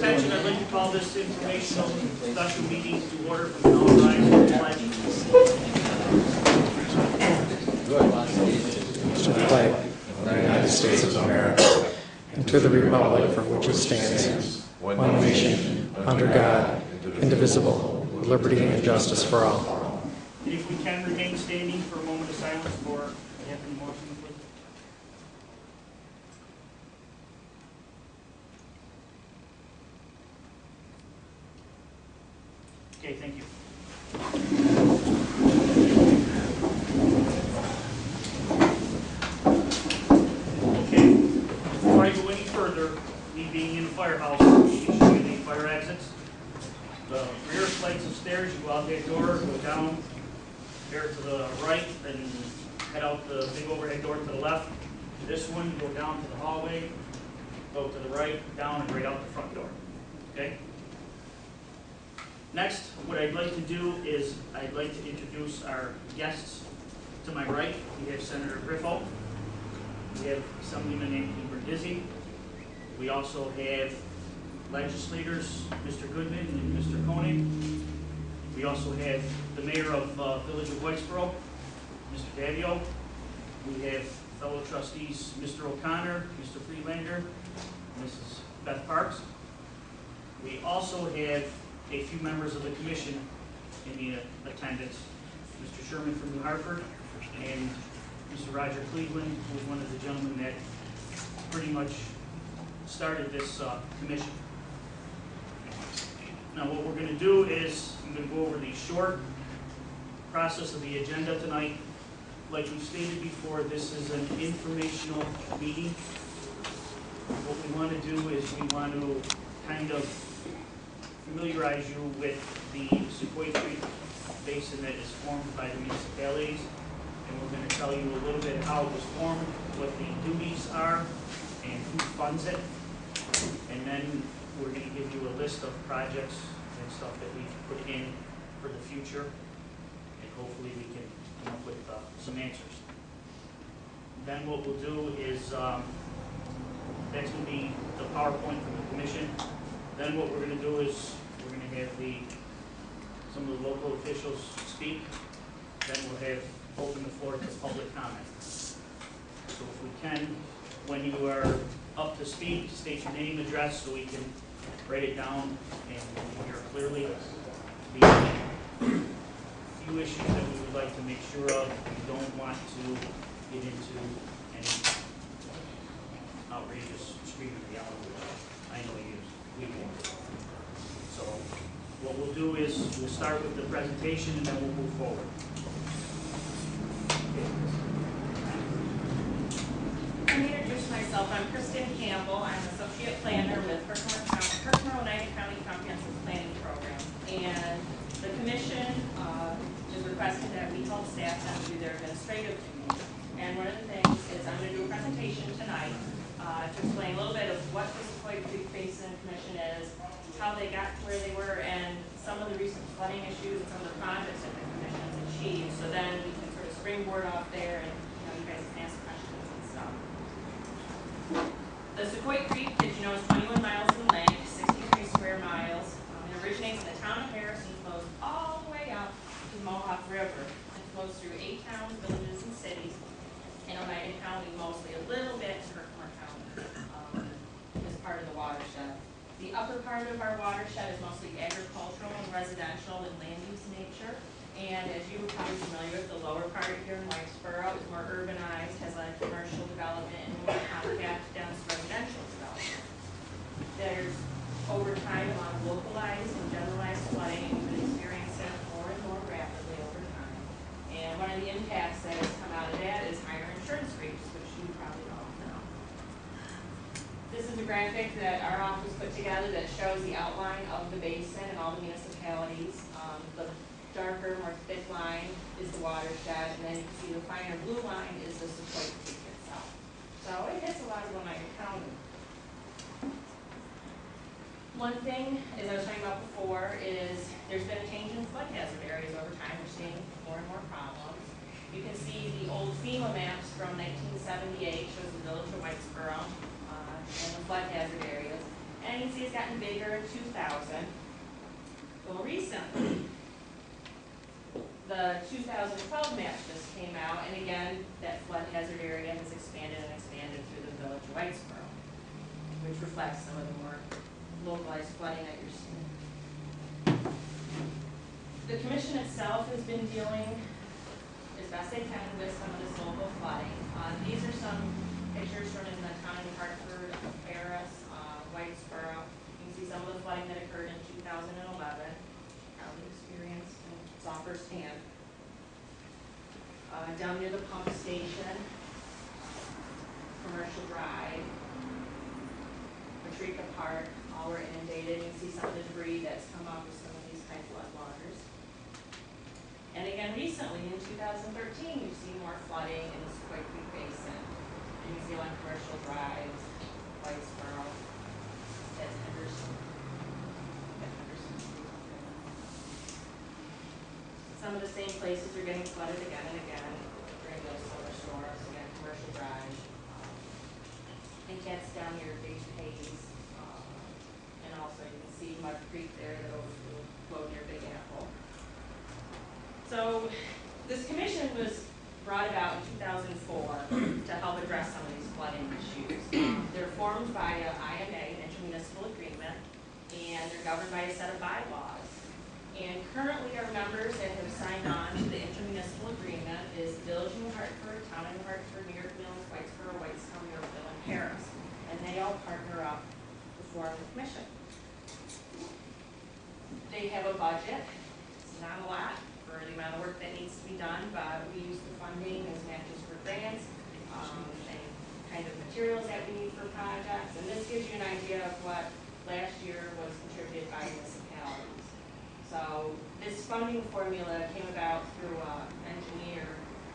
Attention, I'd like to call this informational special meeting to order from now rise to the pledge. To the flag of the United States of America and to the republic for which it stands, one nation, under God, indivisible, with liberty and justice for all. If we can remain standing for a moment of silence for Anthony Morrison, please. Okay, thank you. Okay, before I go any further, me being in the firehouse, we show you the fire exits. The rear flights of stairs, you go out that door, go down there to the right, and head out the big overhead door to the left. This one, go down to the hallway, go to the right, down, and right out the front door. Okay? Next, what I'd like to do is I'd like to introduce our guests. To my right, we have Senator Griffo. We have Assemblyman Anthony Berdizzi. We also have legislators, Mr. Goodman and Mr. Koenig. We also have the mayor of Village of Whitesboro, Mr. Davio. We have fellow trustees, Mr. O'Connor, Mr. Freelander, Mrs. Beth Parks. We also have a few members of the commission in the attendance. Mr. Sherman from New Hartford and Mr. Roger Cleveland, who was one of the gentlemen that pretty much started this commission. Now what we're going to do is I'm going to go over the short process of the agenda tonight. Like we stated before, this is an informational meeting. What we want to do is we want to kind of familiarize you with the Sequoia Creek Basin that is formed by the municipalities, and we're going to tell you a little bit how it was formed, what the duties are, and who funds it, and then we're going to give you a list of projects and stuff that we've put in for the future, and hopefully we can come up with some answers. Then what we'll do is that's going to be the PowerPoint from the commission. Then what we're going to do is we're going to have some of the local officials speak. Then we'll have open the floor to public comment. So if we can, when you are up to speed, state your name, address, so we can write it down and hear clearly. The few issues that we would like to make sure of, we don't want to get into any outrageous screaming reality. I know we won't. So what we'll do is we'll start with the presentation and then we'll move forward. Let me introduce myself. I'm Kristen Campbell. I'm Associate Planner with Herkimer Oneida County Comprehensive Planning Program. And the Commission is requested that we help staff them do their administrative duties. And one of the things is I'm going to do a presentation tonight to explain a little bit of what the Sequoia Creek Basin Commission is, how they got to where they were, and some of the recent flooding issues and some of the projects that the Commission has achieved. So then we can sort of springboard off there and you guys can ask questions and stuff. The Sequoia Creek, did you know, is 21 miles in length, 63 square miles. It originates in the town of Harrison, flows all the way up to the Mohawk River. It flows through 8 towns, villages, and cities in Oneida County, mostly a little bit in Herkimer County as part of the watershed. The upper part of our watershed is mostly agricultural and residential and land use nature. And as you were probably familiar with, the lower part here in Whitesboro is more urbanized, has a commercial development and more compact, dense residential development. There's, over time, a lot of localized and generalized flooding, and we've been experiencing it more and more rapidly over time. And one of the impacts that has come out of that is higher insurance rates, which you probably all know. This is a graphic that our office put together that shows the outline of the basin and all the municipalities. The darker, more thick line is the watershed, and then you can see the finer blue line is the Sequoia Creek itself. So it hits a lot of Oneida County. One thing, as I was talking about before, is there's been a change in flood hazard areas over time. We're seeing more and more problems. You can see the old FEMA maps from 1978 shows the village of Whitesboro and the flood hazard areas. And you can see it's gotten bigger in 2000. Well, recently, the 2012 map just came out, and again, that flood hazard area has expanded and expanded through the village of Whitesboro, which reflects some of the more localized flooding that you're seeing. The commission itself has been dealing as best they can with some of this local flooding. These are some pictures from in the town of Hartford, Paris, Whitesboro. You can see some of the flooding that occurred in 2011, probably experienced and saw firsthand. Down near the pump station, Commercial Drive, Patrica Park, all were inundated. You can see some of the debris that's come off of some of these high flood waters. And again, recently in 2013, you see more flooding in the Squid Creek Basin. And you see on Commercial Drive, Whitesboro, that's Henderson. Some of the same places are getting flooded again and again during those summer storms. Again, Commercial Drive. I think that's down near Big Hayes. And also you can see Mud Creek there that overflowed near Big Apple. So this commission was brought about in 2004 to help address some of these flooding issues. They're formed by an IMA, an intermunicipal agreement, and they're governed by a set of bylaws. And currently our members that have signed on to the intermunicipal agreement is the Village of New Hartford, Town of New Hartford, New York Mills, Whitesboro, Whitestown, Yorkville, and Paris. And they all partner up to form the commission. They have a budget. It's not a lot for the amount of work that needs to be done, but we use the funding as matches for grants and kind of materials that we need for projects. And this gives you an idea of what last year was contributed by municipalities. So this funding formula came about through an engineer,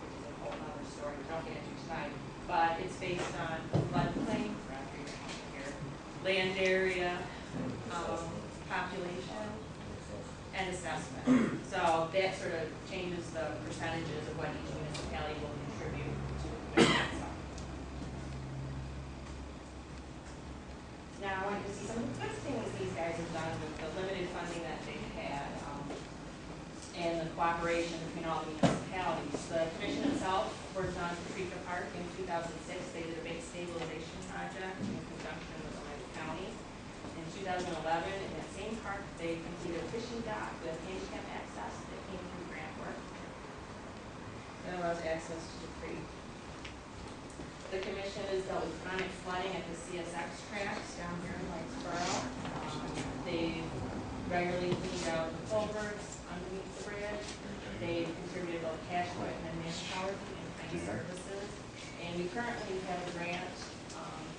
which is a whole other story we don't get into tonight, but it's based on floodplain, land area, population, and assessment. So that sort of changes the percentages of what each municipality will contribute to the commission itself. Now I want you to see some of the good things these guys have done with the limited funding that they've had and the cooperation between all the municipalities. The commission itself worked on Patrica Park in 2006. They did a big stabilization project in conjunction with Oneida County. In 2011, in that same park, they completed a fishing dock with handicap access that came through grant work. That allows access to the creek. The commission has dealt with chronic flooding at the CSX tracks down here in Whitesboro. They've regularly cleaned out the culverts underneath the bridge. They've contributed both cash equipment and manpower to in-kind services. And we currently have a grant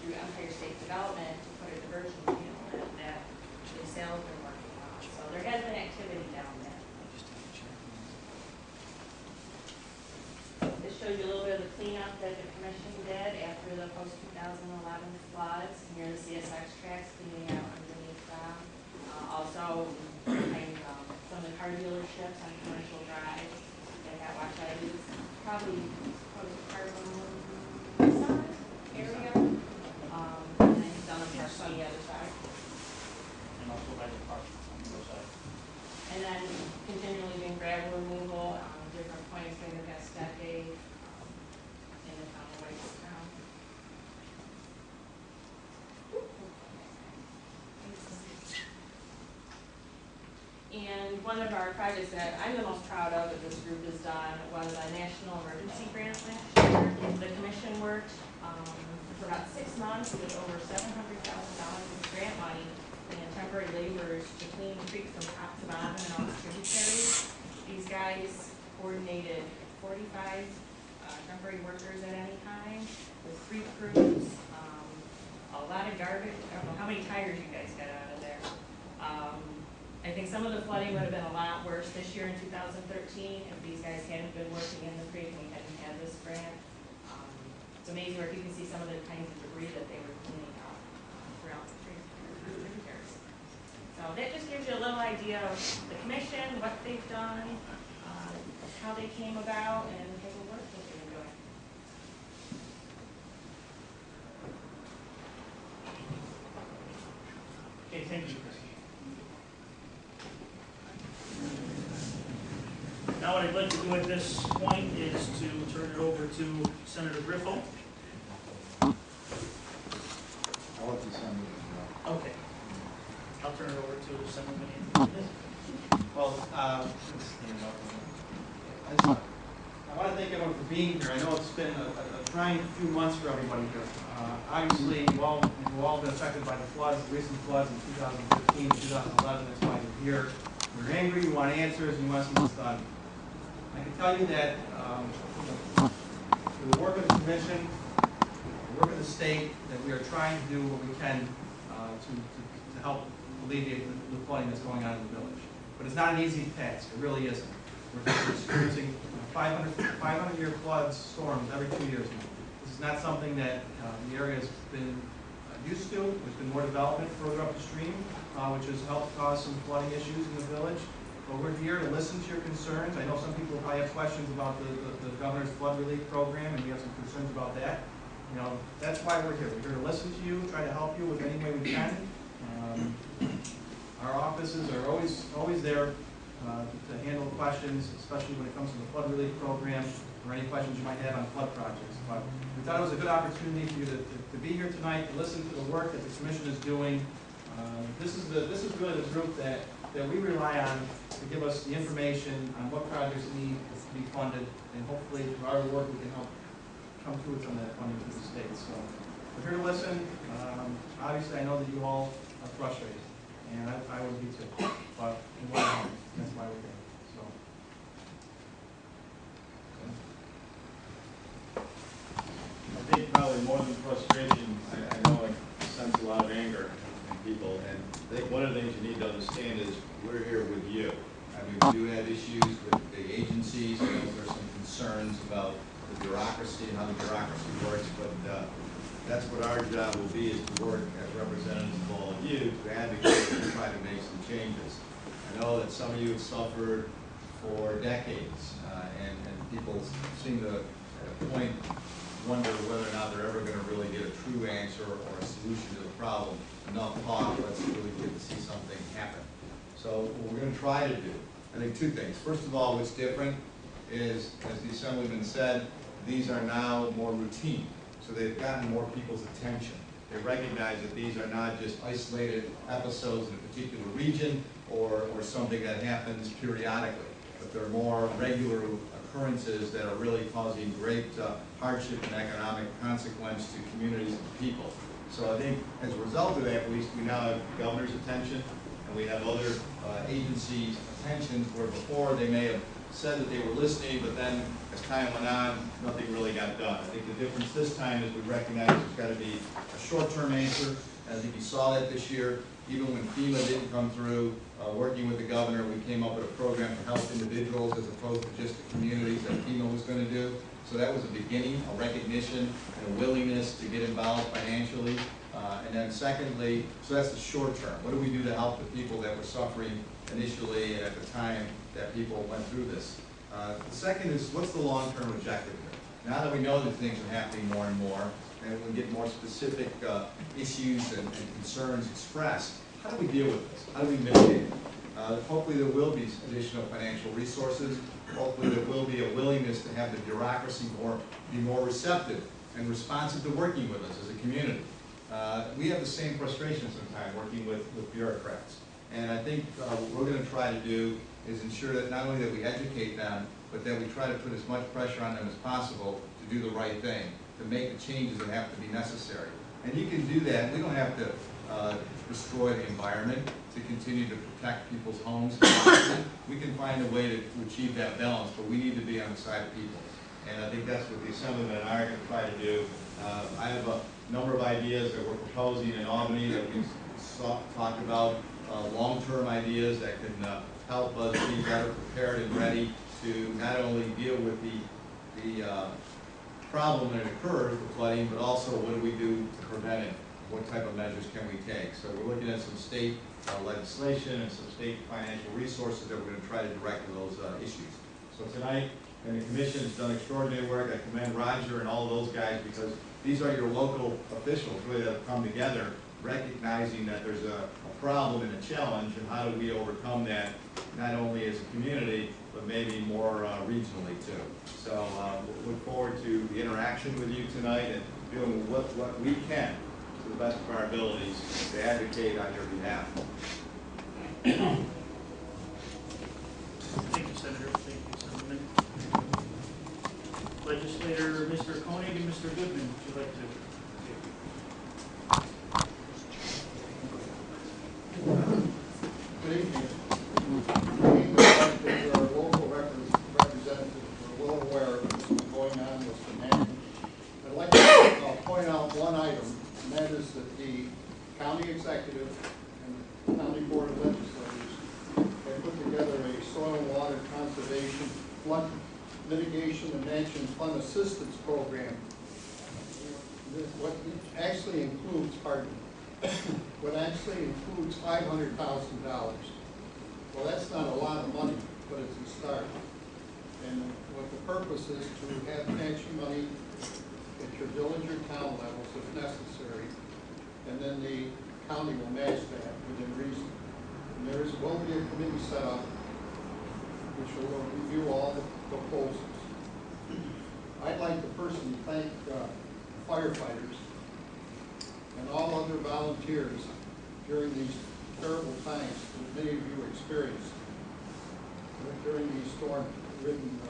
through Empire State Development to put a diversion field that the sales have been working on. So there has been activity down there. This shows you a little bit of the cleanup that the commission did after the post-2011 floods near the CSX tracks, cleaning out underneath them. Also, some of the car dealerships on Commercial Drive, they got watch items, probably car area. And then he's done the parks on the other side. And also by the park on the other side. And then continually doing gravel removal on different points during the past decade in the town of Whitestown. And one of our projects that I'm the most proud of that this group has done was a national emergency grant last year. The commission worked for about 6 months with over $700,000 in grant money and temporary laborers to clean the creek from top to bottom and all its tributaries. These guys coordinated 45 temporary workers at any time with 3 crews, a lot of garbage. I don't know how many tires you guys got out of there. I think some of the flooding would have been a lot worse this year in 2013 if these guys hadn't been working in the creek and we hadn't had this grant. It's amazing where you can see some of the kinds of debris that they were cleaning out throughout the tributaries. So that just gives you a little idea of the commission, what they've done, how they came about, and the type of work that they've been doing. Okay, thank you, Chris. Now what I'd like to do at this point is to turn it over to Senator Griffo. I'll let the Senator know. Okay. I'll turn it over to Senator Meeting. Well, I want to thank everyone for being here. I know it's been a trying few months for everybody here. Obviously, we've all been affected by the floods, the recent floods in 2015, 2011. That's why we're here. We're angry, we want answers, and we want something done. I can tell you that through the work of the Commission, the work of the state, that we are trying to do what we can to help alleviate the flooding that's going on in the village. But it's not an easy task. It really isn't. We're experiencing 500-year floods, storms every 2 years now. This is not something that the area has been used to. There's been more development further up the stream, which has helped cause some flooding issues in the village. But we're here to listen to your concerns. I know some people probably have questions about the governor's flood relief program, and we have some concerns about that. You know, that's why we're here. We're here to listen to you, try to help you with any way we can. Our offices are always there to handle questions, especially when it comes to the flood relief program or any questions you might have on flood projects. But we thought it was a good opportunity for you to be here tonight, to listen to the work that the Commission is doing. This is really the group that we rely on to give us the information on what projects need to be funded, and hopefully through our work we can help come through with some of that funding to the state. So we're here to listen. Obviously, I know that you all are frustrated, and I would be too. But we want to help. That's why we're here. So. I think probably more than frustration, I know I sense a lot of anger in people, and I think one of the things you need to understand is we're here with you. I mean, we do have issues with the agencies, and there's some concerns about the bureaucracy and how the bureaucracy works, but that's what our job will be, is to work as representatives of all of you to advocate and try to make some changes. I know that some of you have suffered for decades, and people seem to, at a point, wonder whether or not they're ever going to really get a true answer or a solution to the problem. Enough talk, let's really get to see something happen. So what we're going to try to do, I think two things. First of all, what's different is, as the Assemblyman said, these are now more routine. So they've gotten more people's attention. They recognize that these are not just isolated episodes in a particular region or something that happens periodically, but they're more regular occurrences that are really causing great hardship and economic consequence to communities and people. So I think as a result of that, at least we now have the governor's attention, and we have other agencies' attention where before they may have said that they were listening, but then as time went on, nothing really got done. I think the difference this time is we recognize there's got to be a short-term answer. And I think you saw that this year. Even when FEMA didn't come through, working with the governor, we came up with a program to help individuals as opposed to just the communities that FEMA was going to do. So that was a beginning, a recognition, and a willingness to get involved financially. And then secondly, so that's the short term. What do we do to help the people that were suffering initially and at the time that people went through this? The second is, what's the long-term objective here? Now that we know that things are happening more and more, and we get more specific issues and concerns expressed, how do we deal with this? How do we mitigate it? Hopefully there will be additional financial resources. Hopefully there will be a willingness to have the bureaucracy be more receptive and responsive to working with us as a community. We have the same frustration sometimes working with bureaucrats. And I think what we're going to try to do is ensure that not only that we educate them, but that we try to put as much pressure on them as possible to do the right thing, to make the changes that have to be necessary. And you can do that. We don't have to destroy the environment to continue to protect people's homes. We can find a way to achieve that balance, but we need to be on the side of people. And I think that's what the Assemblyman and I are going to try to do. I have a number of ideas that we're proposing in Albany that we've talked about, long-term ideas that can help us be better prepared and ready to not only deal with the problem when it occurs, the flooding, but also what do we do to prevent it? What type of measures can we take? So we're looking at some state legislation and some state financial resources that we're going to try to direct to those issues. So tonight, and the Commission has done extraordinary work. I commend Roger and all of those guys, because these are your local officials really that have come together recognizing that there's a problem and a challenge, and how do we overcome that, not only as a community, but maybe more regionally too. So look forward to the interaction with you tonight and doing what we can to the best of our abilities to advocate on your behalf. Thank you, Senator. Thank you, Senator. Legislator Mr. Koenig and Mr. Goodman, would you like to? Good evening. Our local representatives are well aware of what's going on with the man. I'd like to point out one item, and that is that the county executive and the county board of legislators have put together a soil and water conservation flood mitigation and management fund assistance program. What actually includes, what actually includes $500,000. Well, that's not a lot of money, but it's a start. And what the purpose is to have matching money at your village or town levels if necessary, and then the county will match that within reason. And there will be a committee set up which will review all the proposals. I'd like to personally thank firefighters and all other volunteers during these terrible times that many of you experienced during these storm-ridden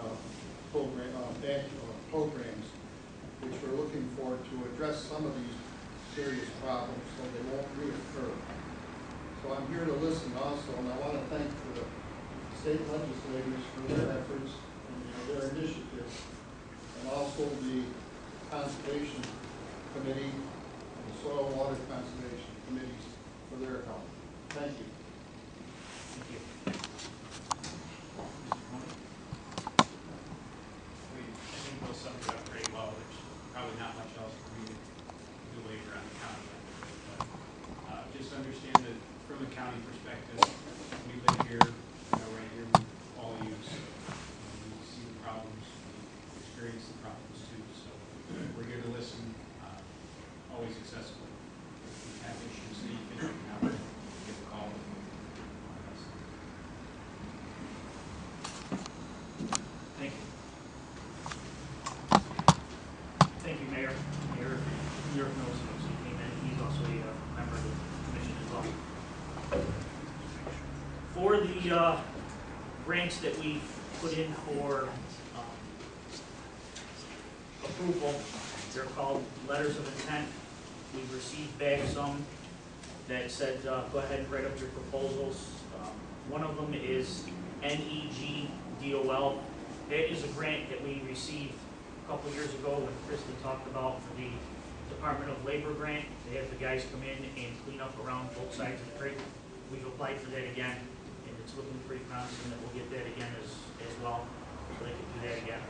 programs, which we're looking for to address some of these serious problems so they won't reoccur. So I'm here to listen also, and I want to thank the state legislators for their efforts and their initiatives, and also the Conservation Committee and the Soil and Water Conservation Committees for their help. Thank you. Thank you. I think those summed it up pretty well. There's probably not much else for me to do later on the county. But just understand that from a county perspective, we live here, right here, we all use, we see the problems, we experience the problems too. So we're here to listen, always accessible. If you have issues that you think you can help, give a call. Thank you. Thank you, Mayor. Mayor knows he came in. He's also a member of the commission as well. For the grants that we put in for approval, they're called letters of intent. We've received back some that said, go ahead and write up your proposals. One of them is NEGDOL. That is a grant that we received a couple years ago when Kristen talked about for the Department of Labor grant. They have the guys come in and clean up around both sides of the creek. We've applied for that again, and it's looking pretty promising that we'll get that again as well, so they can do that again.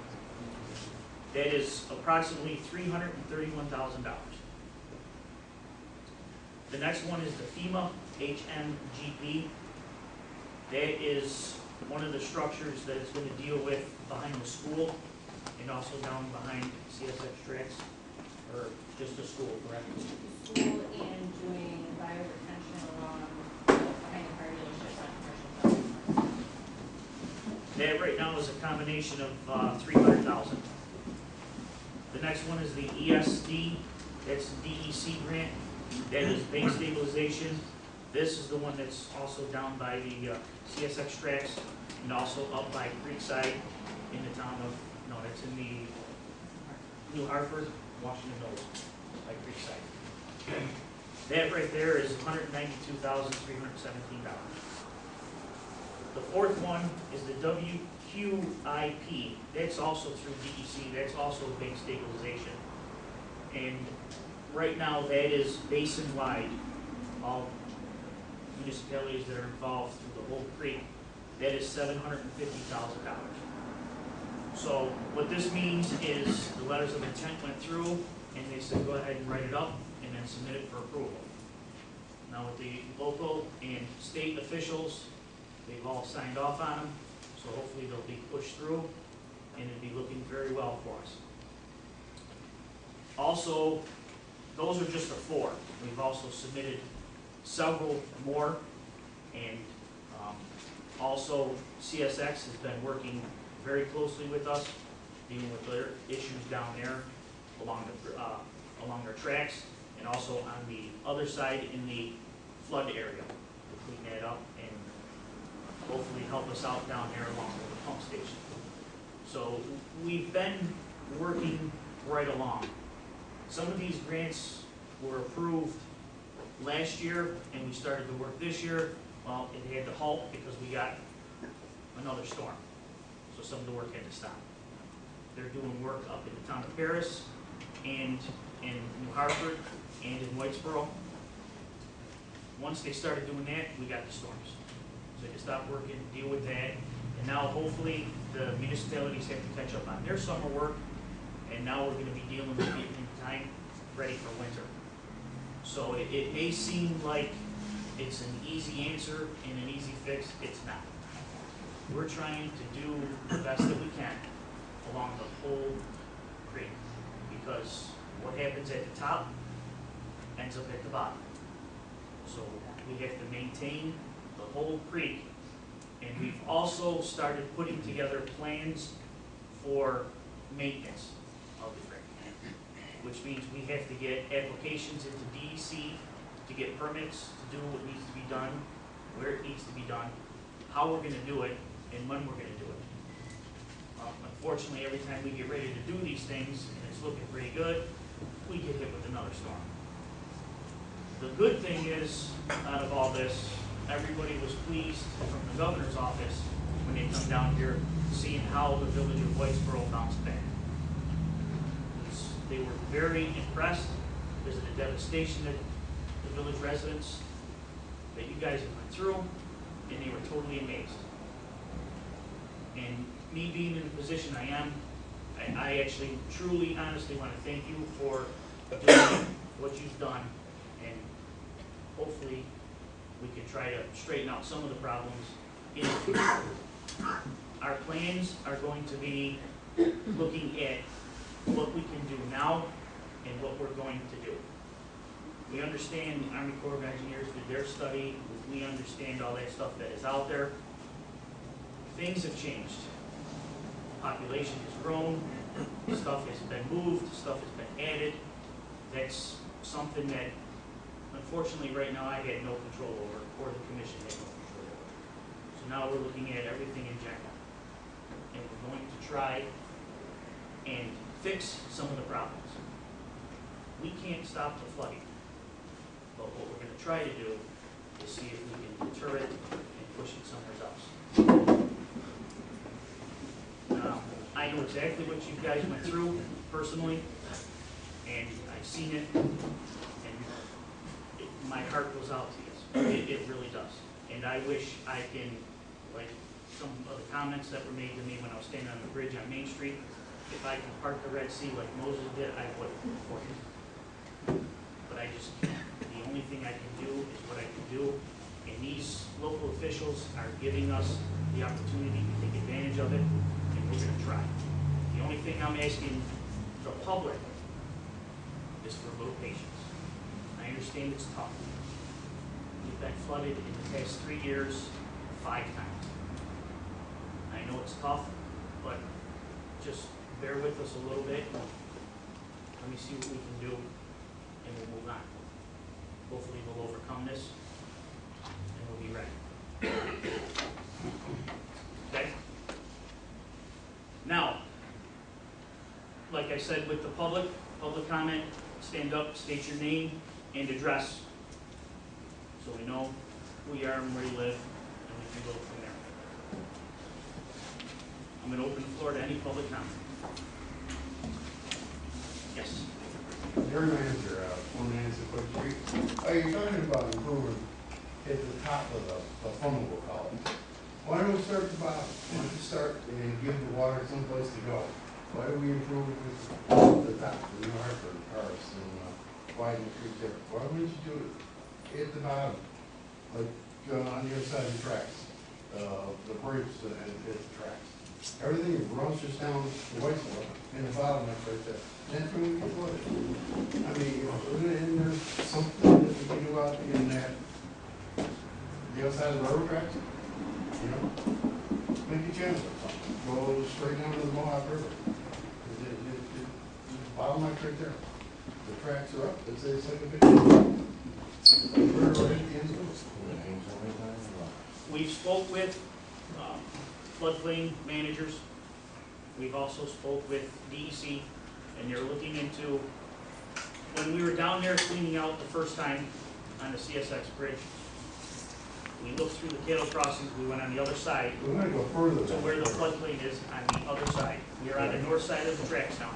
That is approximately $331,000. The next one is the FEMA HMGP. That is one of the structures that is going to deal with behind the school and also down behind CSX tracks, or just the school, correct? School and doing bioretention along behind the car dealerships on commercial buildings. That right now is a combination of $300,000. The next one is the ESD. That's the DEC grant. That is bank stabilization. This is the one that's also down by the CSX tracks and also up by Creekside in the town of, no, that's in the New Hartford, Washington Mills, by Creekside. That right there is $192,317. The fourth one is the WQIP. That's also through DEC. That's also bank stabilization. And right now that is basin-wide. All municipalities that are involved through the whole creek. That is $750,000. So what this means is the letters of intent went through and they said go ahead and write it up and then submit it for approval. Now with the local and state officials, they've all signed off on them, so hopefully they'll be pushed through and it'll be looking very well for us. Also, those are just the 4. We've also submitted several more, and also CSX has been working very closely with us, dealing with their issues down there along their tracks, and also on the other side in the flood area to clean that up and hopefully help us out down there along with the pump station. So we've been working right along. Some of these grants were approved last year and we started to work this year. Well, it had to halt because we got another storm. So some of the work had to stop. They're doing work up in the town of Paris and in New Hartford and in Whitesboro. Once they started doing that, we got the storms. So they stopped working, deal with that, and now hopefully the municipalities have to catch up on their summer work, and now we're gonna be dealing with it in time, ready for winter. So it may seem like it's an easy answer and an easy fix, it's not. We're trying to do the best that we can along the whole creek, because what happens at the top ends up at the bottom. So we have to maintain the whole creek, and we've also started putting together plans for maintenance of the creek, which means we have to get applications into DEC to get permits to do what needs to be done, where it needs to be done, how we're gonna do it, and when we're gonna do it. Unfortunately, every time we get ready to do these things, and it's looking pretty good, we get hit with another storm. The good thing is, out of all this, everybody was pleased from the governor's office when they come down here, seeing how the village of Whitesboro bounced back. They were very impressed because of the devastation that the village residents, that you guys have went through, and they were totally amazed. And me being in the position I am, I actually truly, honestly want to thank you for doing what you've done, and hopefully we can try to straighten out some of the problems in the future. Our plans are going to be looking at what we can do now and what we're going to do. We understand the Army Corps of Engineers did their study. We understand all that stuff that is out there. Things have changed. Population has grown, stuff has been moved, stuff has been added. That's something that, unfortunately, right now I had no control over, or the commission had no control over. So now we're looking at everything in general. And we're going to try and fix some of the problems. We can't stop the flooding, but what we're going to try to do is see if we can deter it and push it somewhere else. I know exactly what you guys went through personally, and I've seen it, and my heart goes out to you. It really does. And I wish I can, like some of the comments that were made to me when I was standing on the bridge on Main Street, if I can part the Red Sea like Moses did, I would for you. But I just can't. The only thing I can do is what I can do, and these local officials are giving us the opportunity to take advantage of it, and we're going to try. The only thing I'm asking the public is for a little patience. I understand it's tough. We've been flooded in the past 3 years 5 times. I know it's tough, but just bear with us a little bit. Let me see what we can do, and we'll move on. Hopefully we'll overcome this, and we'll be ready. Okay? Now, like I said with the public comment, stand up, state your name and address, so we know who you are and where you live, and we can go from there. I'm going to open the floor to any public comment. Yes? Your manager, one answer quick. Are you talking about improving at the top of the funnel, we'll call it? Why don't we start at the bottom? Why don't we start and give the water someplace to go? Why do we improve the top, the New Hartford, Paris, and widen the creek there? Why wouldn't you do it at the bottom, like on the other side of the tracks, the bridge at the tracks? Everything runs just down the Whitestown, and the bottleneck right there. That's when we can put it. I mean, isn't there something that we can do out in that, the outside of the railroad tracks? You know? Make a channel or something, go straight down to the Mohawk River. The bottleneck right there. The tracks are up, it's like a big. We're right at the end of it. We've spoke with floodplain managers. We've also spoke with DEC, and they're looking into, when we were down there cleaning out the first time on the CSX bridge, we looked through the cattle crossings, we went on the other side We're gonna go further. to where the floodplain is on the other side. We are on the north side of the tracks now,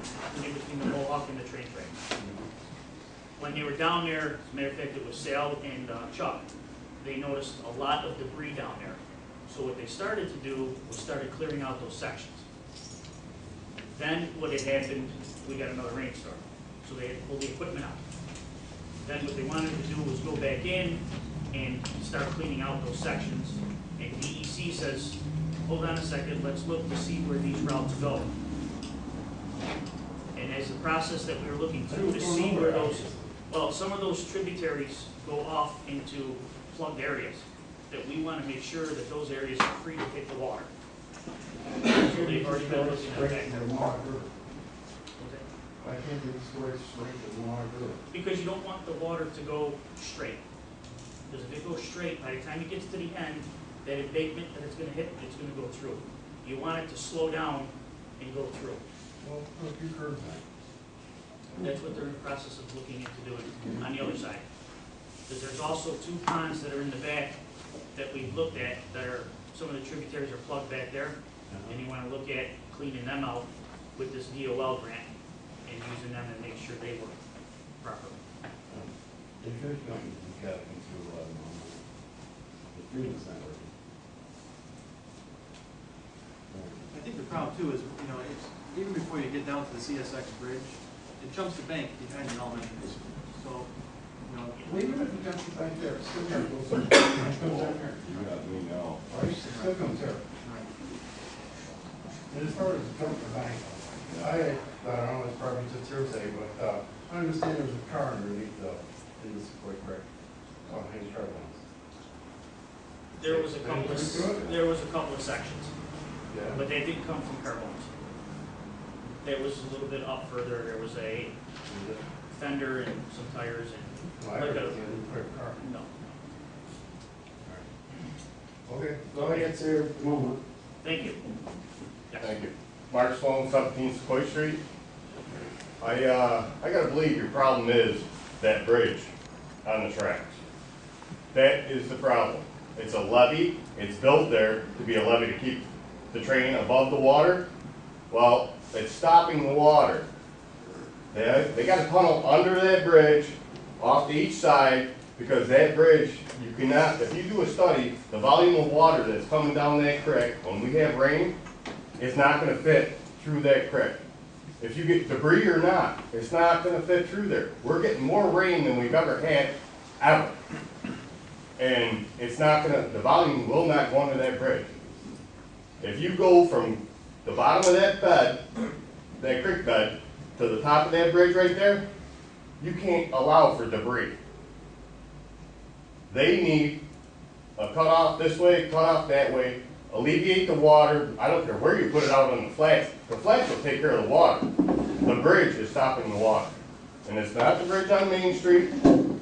in between the Mohawk and the train tracks. When they were down there, as a matter of fact, it was Sal and Chuck, they noticed a lot of debris down there. So what they started to do was started clearing out those sections. Then what had happened, we got another rainstorm, so they had to pull the equipment out. Then what they wanted to do was go back in and start cleaning out those sections. And DEC says, hold on a second, let's look to see where these routes go. And as the process that we were looking through to see where those, well, some of those tributaries go off into plugged areas, that we want to make sure that those areas are free to hit the water. So they've already been looking at that. Why can't they just go straight to the Mohawk River? Because you don't want the water to go straight. Because if it goes straight, by the time it gets to the end, that embankment that it's going to hit, it's going to go through. You want it to slow down and go through. Well, put a few curves in. That's what they're in the process of looking into doing on the other side. Because there's also two ponds that are in the back that we've looked at that are, some of the tributaries are plugged back there. And you want to look at cleaning them out with this DOL grant and using them to make sure they work properly. The fish companies have got to come through a lot of money. The treatment's not working. I think the problem too is, you know, it's, even before you get down to the CSX bridge, it jumps the bank behind the elementary school. So, you know, Well, even if it jumps back there, it still got to go somewhere. It comes down here. You got me now. Right, it still comes here. And as far as jumping the bank, I don't know, it's probably just hearsay, but I understand there's a car underneath in this Sequoia Creek on Haynes Trail Lines. There was a couple of sections, Yeah. but they didn't come from Carbone's. There was a little bit up further, there was a fender and some tires and, Well, I heard it's a quick car. no. Okay, go ahead, sir, at the moment. Thank you. Yes. Thank you. Mark Sloan, 17 Sequoia Street. I gotta believe your problem is that bridge on the tracks. That is the problem. It's a levee, it's built there to be a levee to keep the train above the water. Well, it's stopping the water. They got a tunnel under that bridge, off to each side, because that bridge, you cannot, if you do a study, the volume of water that's coming down that creek, when we have rain, it's not going to fit through that creek. If you get debris or not, it's not going to fit through there. We're getting more rain than we've ever had, ever. And it's not going to, the volume will not go under that bridge. If you go from the bottom of that bed, that creek bed, to the top of that bridge right there, you can't allow for debris. They need a cutoff this way, cutoff that way, alleviate the water. I don't care where you put it out on the flats. The flats will take care of the water. The bridge is stopping the water. And it's not the bridge on Main Street.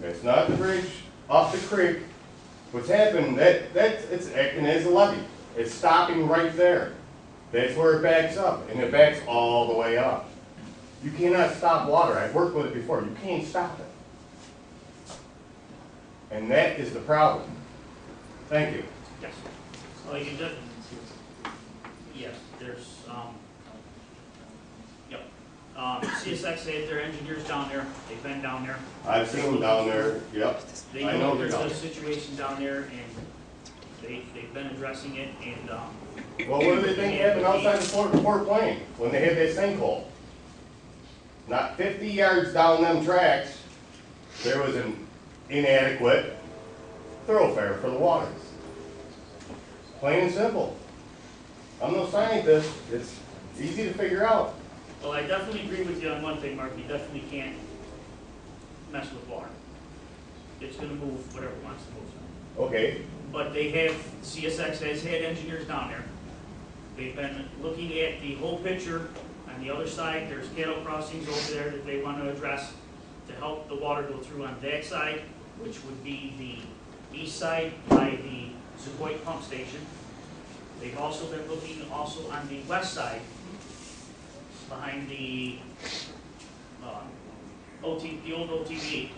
It's not the bridge up the creek. What's happened, it's acting as a levee. It's stopping right there. That's where it backs up, and it backs all the way up. You cannot stop water. I've worked with it before. You can't stop it. And that is the problem. Thank you. Yes. Oh, you can do. Yes, there's, yep. CSX, they have their engineers down there, they've been down there. I've seen them down there, yep. They I know know they're there's down a there. situation down there, and they've been addressing it, and, Well, what do they think happened outside of Fort Plain when they had that sinkhole? Not 50 yards down them tracks, there was an inadequate thoroughfare for the water. Plain and simple. I'm no scientist, it's easy to figure out. Well, I definitely agree with you on one thing, Mark, you definitely can't mess with water. It's gonna move whatever it wants to move. Okay, But they have, CSX has had engineers down there. They've been looking at the whole picture. On the other side, there's cattle crossings over there that they want to address to help the water go through on that side, which would be the east side by the Sequoia pump station. They've also been looking also on the west side, behind the the old OTV,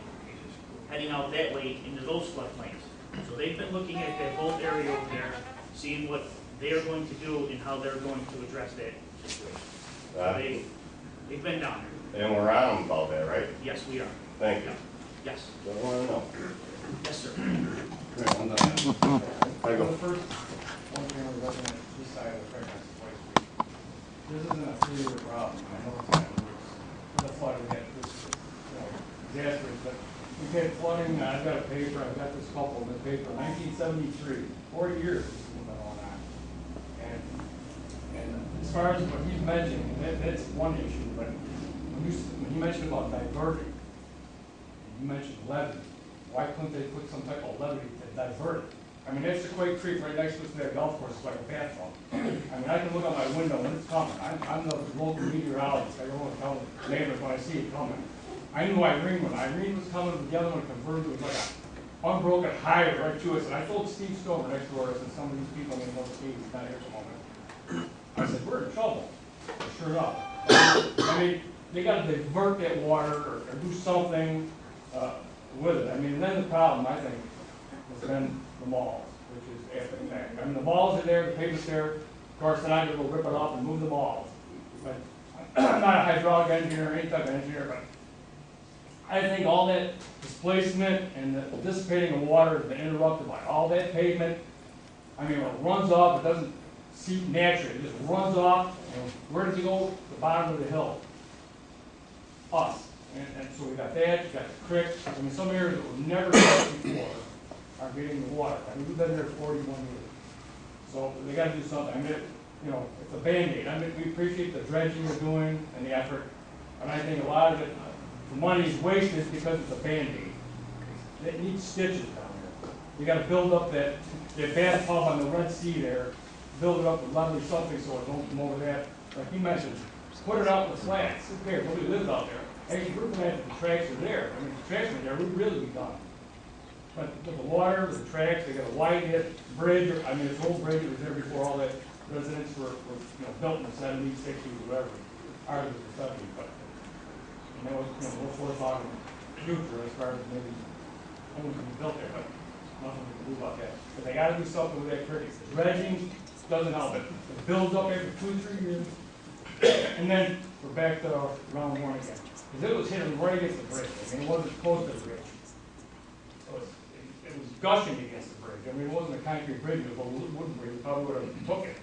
heading out that way into those floodplains. So they've been looking at that whole area over there, seeing what they're going to do and how they're going to address that situation. So they've been down there. and we're on them about that, right? Yes, we are. Thank you. Yes. Don't want to know. Yes, sir. I go. The first one thing we're looking at this side of the track on White Street. This isn't a 3-year problem. I know it's kind of the flood we had this, disastrous, but we've had flooding. I've got a paper. I've got this couple in the paper. 1973, 4 years this has been going on. And as far as what he's mentioning, that's one issue. But when you mentioned about diverting, you mentioned levee. Why couldn't they put some type of levee to divert it? I mean, that's the Quake Creek right next to us, that golf course is like a bathroom. I mean, I can look out my window when it's coming. I'm the local meteorologist. I don't want to tell the neighbors when I see it coming. I knew Irene when Irene was coming, the other one converged. It was like an unbroken highway right to us. And I told Steve Stover next door, I said, some of these people, I mean, well, Steve, he's not here at the moment. I said, we're in trouble. Sure enough. I mean, they got to divert that water or do something with it. I mean, and then the problem, I think, has been the malls, which is after the fact. I mean, the malls are there, the pavement's there. Of course, then I go rip it off and move the malls. But I'm not a hydraulic engineer or any type of engineer, but I think all that displacement and the dissipating of water has been interrupted by all that pavement. I mean, when it runs off, it doesn't seep naturally. It just runs off, and where does it go? The bottom of the hill. Us. And so we got that, we got the creek. I mean, some areas that were never touched before are getting the water. I mean, we've been there 41 years. So they got to do something. I mean, it's a Band-Aid. I mean, we appreciate the dredging we're doing and the effort, but I think a lot of it, the money is wasted because it's a Band-Aid. It needs stitches down there. You got to build up that bathtub on the Red Sea there, build it up with lovely something so it don't come over that. Like you mentioned, put it out in the flats. Who cares? Nobody lives out there. Hey, we're glad that the tracks are there. I mean, if the tracks are there, we'd really be done. But with the water, with the tracks, they got to widen it, bridge. I mean, this whole bridge was there before all that residents were built in the 70s, 60s, whatever. Ours was the 70s, but there was no forethought in the future as far as maybe homes can be built there, but nothing we can do about that. But they got to do something with that creek. The dredging doesn't help it. It builds up every 2 or 3 years, and then we're back to round one again. Because it was hitting right against the bridge. I mean, it wasn't close to the bridge. It was gushing against the bridge. I mean, it wasn't a concrete bridge, it was a wooden bridge. It probably would have took it.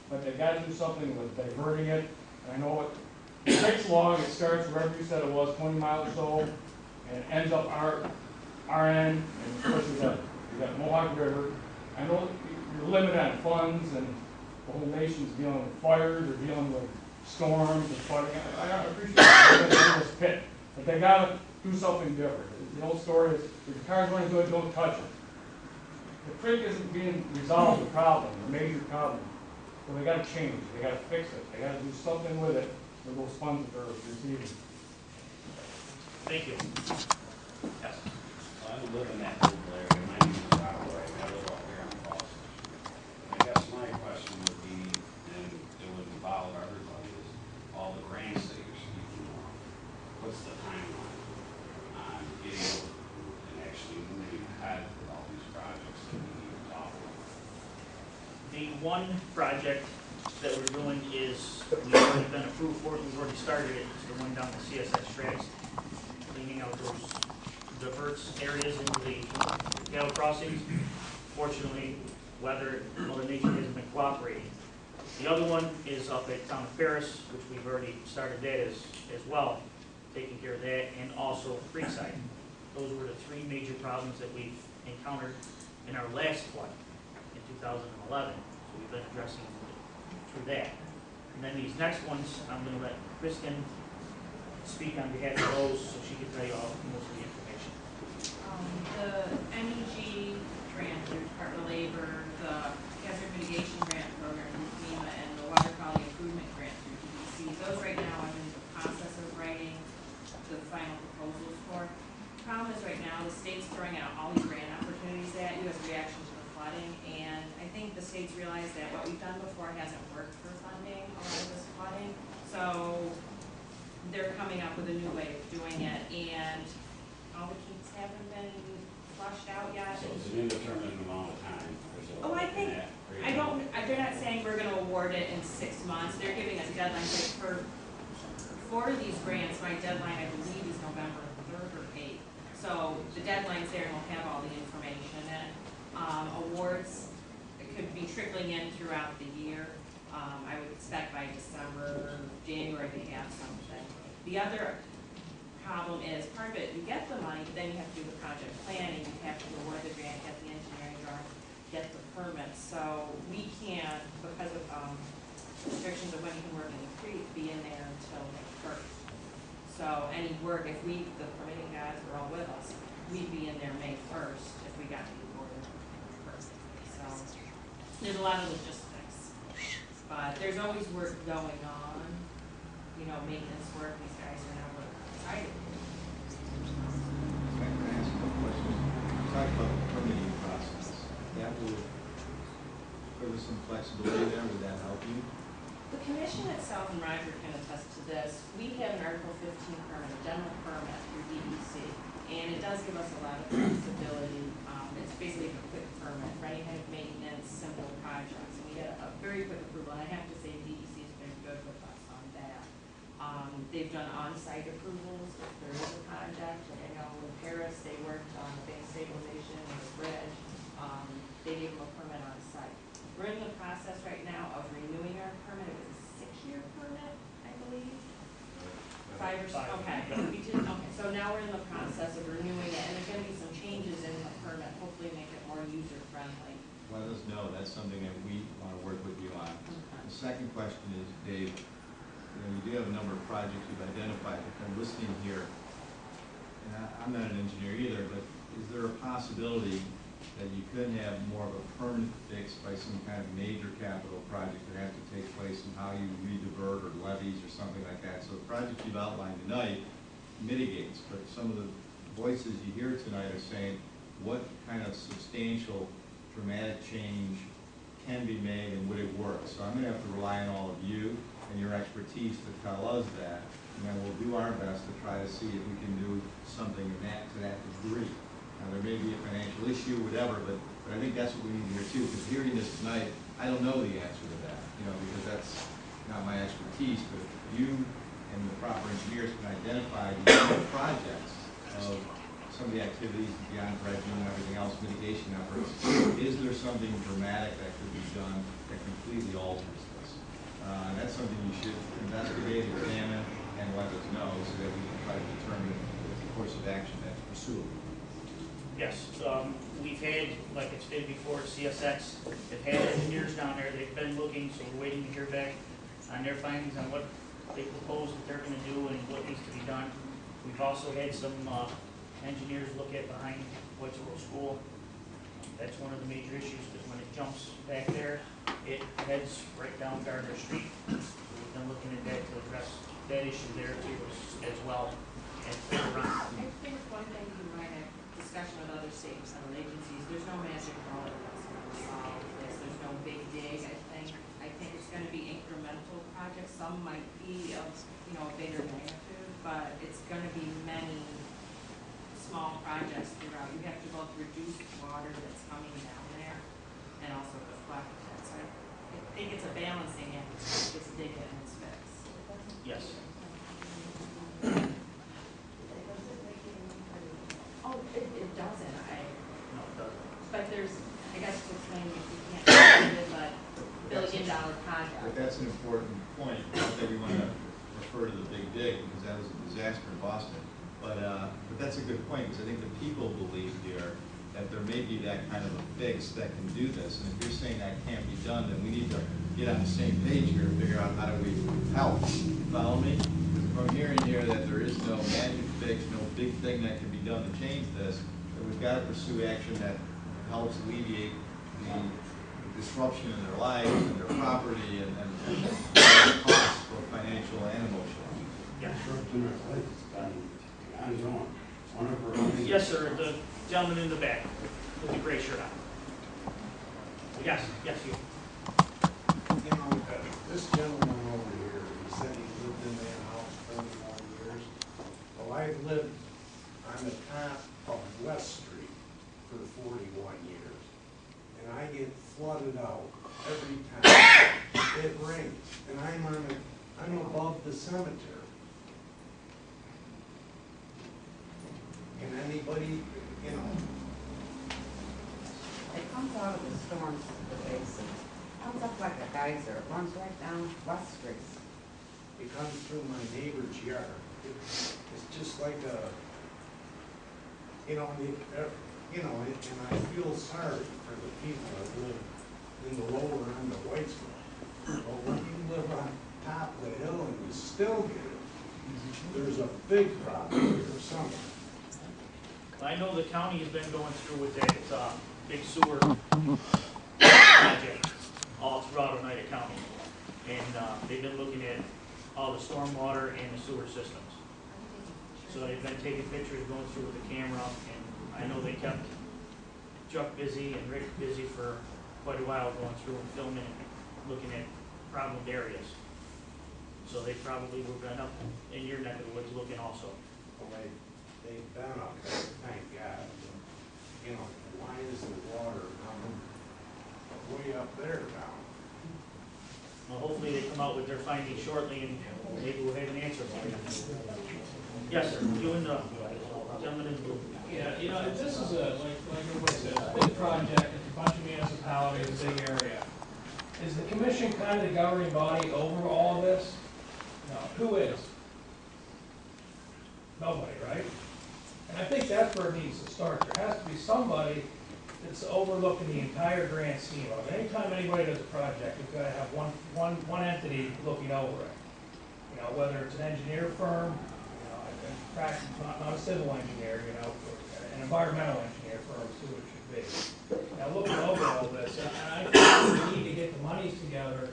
But they got to do something with diverting it. And I know it takes long. It starts wherever you said it was, 20 miles or so, and it ends up our end. And of course, we got Mohawk River. I know you're limited on funds, and the whole nation's dealing with fires or dealing with storms and flooding. I appreciate this pit, but they got to do something different. The old story is, if your car's running good, don't touch it. The creek isn't being resolved the problem, the major problem. So they got to change. They got to fix it. They got to do something with it with those funds that they're receiving. Thank you. Yes. I don't live in that local area. My name is Robert Wright. I live up here on Cross Street. I guess my question would be, and it would involve everybody, is all the grants that you're speaking of, what's the timeline on getting over and actually moving ahead with all these projects that we need to talk about? The one project that we're doing is, we've already been approved for it, we've already started it, it's the one down the CSX tracks, cleaning out those diverts areas into the cattle crossings. Fortunately, Mother Nature hasn't been cooperating. The other one is up at Town of Paris, which we've already started that as well, taking care of that, and also Creekside. Those were the 3 major problems that we've encountered in our last flood in 2011. So we've been addressing for that. And then these next ones, I'm gonna let Kristen speak on behalf of those, so she can tell you all most of the information. The MEG grant through Department of Labor, the hazard mitigation grant program through FEMA, and the water quality improvement grant through DEC. Those right now I'm in the process of writing the final proposals for. The problem is right now the state's throwing out all these grant opportunities at you as a reaction to the flooding, and I think the state's realized that what we've done before hasn't worked for funding a lot of this flooding. So they're coming up with a new way of doing it, and all the kinks haven't been flushed out yet. So it's an indeterminate amount of time. Oh, I think, they're not saying we're gonna award it in 6 months, they're giving us deadlines, like for these grants, my deadline, I believe, is November 3rd or 8th. So the deadline's there, and we'll have all the information, and, awards, it could be trickling in throughout the year. I would expect by December, January to have something. The other problem is, part of it, you get the money, but then you have to do the project planning, you have to award the grant, get the engineering drawing, get the permits. So we can't, because of restrictions of when you can work in the creek, be in there until May 1st. So any work, if the permitting guys were all with us, we'd be in there May 1st if we got the award first. So there's a lot of logistics. But there's always work going on, you know, maintenance work, these guys are never excited. Can I ask a question? Talk about the permitting process. That will, there was some flexibility there, would that help you? The commission itself, and Roger can attest to this, we have an Article 15 permit, a general permit through DEC, and it does give us a lot of flexibility. It's basically a quick permit for any kind of maintenance, simple projects, and we get a very quick approval, and I have to say DEC has been good with us on that. They've done on-site approvals if there is a project, like I know in Paris, they worked on the bank stabilization and the bridge, they gave them a permit on site. We're in the process right now of renewing our permit. It was a 6-year permit, I believe. 5 or so, okay. We did, okay, so now we're in the process of renewing it, and there's gonna be some changes in the permit, hopefully make it more user-friendly. Let us know, that's something that we want to work with you on. Okay. The second question is, Dave, you do have a number of projects you've identified. I'm listening here, and I'm not an engineer either, but is there a possibility that you could have more of a permanent fix by some kind of major capital project that has to take place and how you redivert or levees or something like that? So the project you've outlined tonight mitigates, but some of the voices you hear tonight are saying, what kind of substantial dramatic change can be made and would it work? So I'm going to have to rely on all of you and your expertise to tell us that, and then we'll do our best to try to see if we can do something to that degree. Now, there may be a financial issue, whatever, but I think that's what we need to hear too, because hearing this tonight, I don't know the answer to that, because that's not my expertise, but if you and the proper engineers can identify the projects of some of the activities beyond dredging and everything else, mitigation efforts, is there something dramatic that could be done that completely alters this? And that's something you should investigate, examine, and let us know so that we can try to determine the course of action that's pursuable. Yes, we've had, like I stated before, CSX, they've had engineers down there, they've been looking, so we're waiting to hear back on their findings on what they propose that they're gonna do and what needs to be done. We've also had some engineers look at behind Whitestown School. That's one of the major issues, because when it jumps back there, it heads right down Gardner Street. So we've been looking at that to address that issue there too as well. And I think one thing you might have discussion with other state and federal agencies, there's no magic bullet that's going to solve this. There's no big dig, I think it's going to be incremental projects. Some might be of, a bigger magnitude, but it's going to be many small projects throughout. You have to both reduce water that's coming down there and also deflect it. So I think it's a balancing act. It's just dig it and it's fixed. yes. Oh, it doesn't. No, it doesn't. But there's, I guess to explain, if you can't do it, but billion-dollar project. But that's an important point, not that we want to refer to the big dig, because that was a disaster in Boston. But that's a good point, because I think the people believe here that there may be that kind of a fix that can do this. And if you're saying that can't be done, then we need to get on the same page here and figure out how do we help. You follow me? From hearing here that there is no magic fix, no big thing that can be done to change this, that we've got to pursue action that helps alleviate the disruption in their lives and their property and costs, both financial and emotional. Yeah. Hands-on. Yes, sir, the gentleman in the back with the gray shirt on. Yes, yes, you. You know, this gentleman over here, he said he lived in that house 31 years. Well, I've lived on the top of West Street for 41 years. And I get flooded out every time it rains. And I'm above the cemetery. Can anybody, you know, It comes out of the storms, the basin. Comes up like a geyser, it runs right down West Street. it comes through my neighbor's yard. It's just like a, you know, and I feel sorry for the people that live in the lower end of Whitestown. But when you live on top of the hill and you still get it, there's a big problem here somewhere. I know the county has been going through with that, big sewer project all throughout Oneida County. And, they've been looking at all the stormwater and the sewer systems. So they've been taking pictures, going through with the camera, and I know they kept Chuck busy and Rick busy for quite a while, going through and filming and looking at problem areas. So they probably were been up in your neck of the woods looking also. Well, they've been up there, thank God. You know, why is the water coming way up there now? Well, hopefully they come out with their findings shortly and maybe we'll have an answer for you. Yes, sir, you and the gentleman in blue. Yeah, you know, this is like everybody says, a big project, it's a bunch of municipalities, a big area. Is the commission kind of the governing body over all of this? No, who is? Nobody, right? And I think that's where it needs to start. There has to be somebody that's overlooking the entire grand scheme of it. Anytime anybody does a project, you've got to have one entity looking over it. You know, whether it's an engineer firm, you know, in practice, not a civil engineer, you know, an environmental engineer firm, is who it should be. Now, looking over all this, and I think we need to get the monies together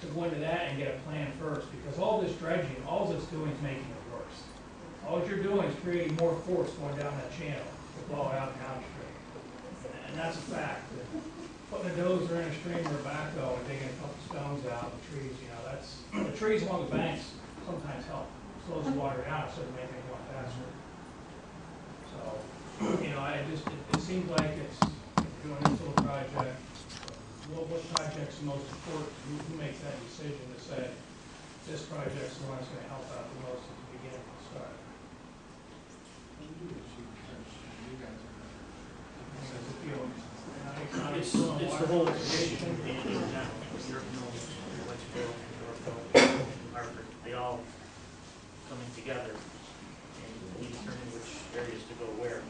to go into that and get a plan first, because all this dredging, all it's doing is making it worse. All you're doing is creating more force going down that channel to blow it out downstream. And that's a fact. Putting a dozer in a stream or a backhoe and digging a couple stones out of the trees, you know, that's, the trees along the banks sometimes help. Slows the water down instead of making it go faster. So, you know, it seems like it's doing this little project. What project's the most important? Who makes that decision to say, this project's the one that's gonna help out the most at the beginning and start? It's the whole commission and in general, York Mills, Westfield, Yorkville, Hartford, they all coming together and we determine which areas to go where.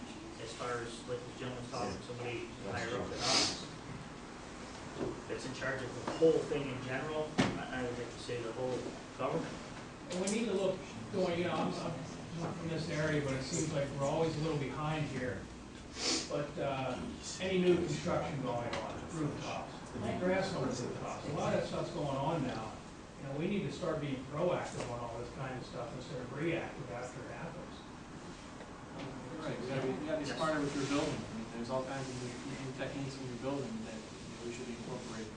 As far as, like the gentleman's talking, somebody higher up than us that's in charge of the whole thing in general, I would like to say the whole government. And we need to look, going, you know, I'm not from this area, but it seems like we're always a little behind here. But any new construction going on, rooftops, like grass on the rooftops, a lot of that stuff's going on now. You know, we need to start being proactive on all this kind of stuff instead of reactive after it happens. You're right, you gotta be smarter with your building. I mean, there's all kinds of new techniques in your building that we should be incorporating.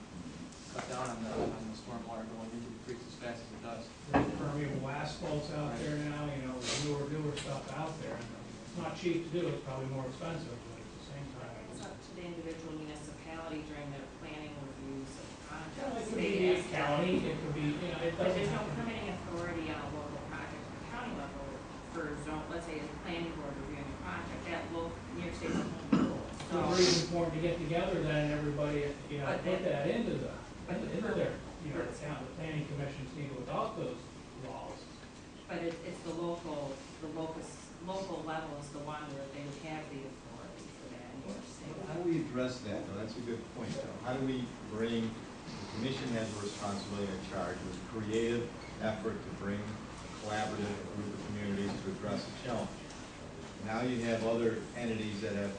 Cut down on the stormwater going into the creeks as fast as it does. There's permeable asphalts out there now, you know, newer stuff out there. It's not cheap to do, it's probably more expensive, but at the same time. It's up to the individual municipality during their planning reviews of Well, projects. it could be the county, it could be, you know, it But doesn't there's no have to be. permitting authority on a local project at the county level for zone, let's say a planning board reviewing a project, that will, New York State's own rule. So So, the reason for them to get together then, and everybody, you know, But put then- that into the, but the into their, you know, but- the planning commissions need to adopt those laws. but it's the local level is the one where they would have the authority for that in New York State. How do we address that, though? That's a good point, though. How do we bring The commission has a responsibility and a charge. It was a creative effort to bring a collaborative group of communities to address a challenge. Now you have other entities that have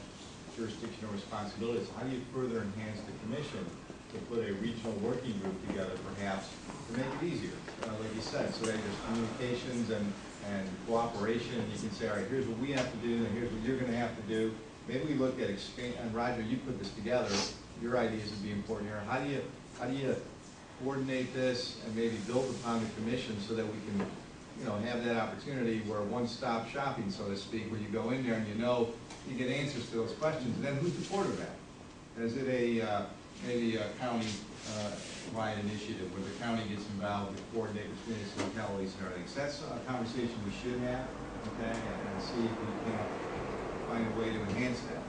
jurisdictional responsibilities. How do you further enhance the commission to put a regional working group together perhaps to make it easier, like you said, so that there's communications and cooperation, and you can say, all right, here's what we have to do, and here's what you're going to have to do. Maybe we look at expand, and Roger, you put this together, your ideas would be important here. How do you coordinate this and maybe build upon the commission so that we can, you know, have that opportunity where one-stop shopping, so to speak, where you go in there and you get answers to those questions, and then who's the board of that? Is it a maybe a county-wide initiative where the county gets involved to coordinate between municipalities and everything? So that's a conversation we should have, okay, and see if we can find a way to enhance that.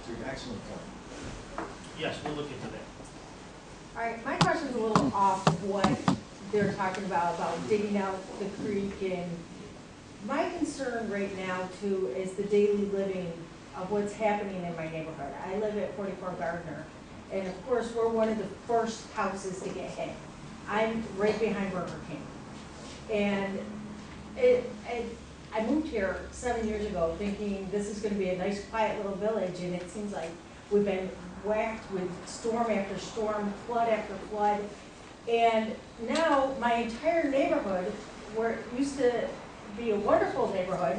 It's an excellent point. Yes, we'll look into that. All right, my question's a little off of what they're talking about digging out the creek, and my concern right now too is the daily living of what's happening in my neighborhood. I live at 44 Gardner, and of course, we're one of the first houses to get hit. I'm right behind Burger King. And I moved here 7 years ago thinking this is gonna be a nice, quiet little village, and it seems like we've been whacked with storm after storm, flood after flood. And now my entire neighborhood, where it used to be a wonderful neighborhood,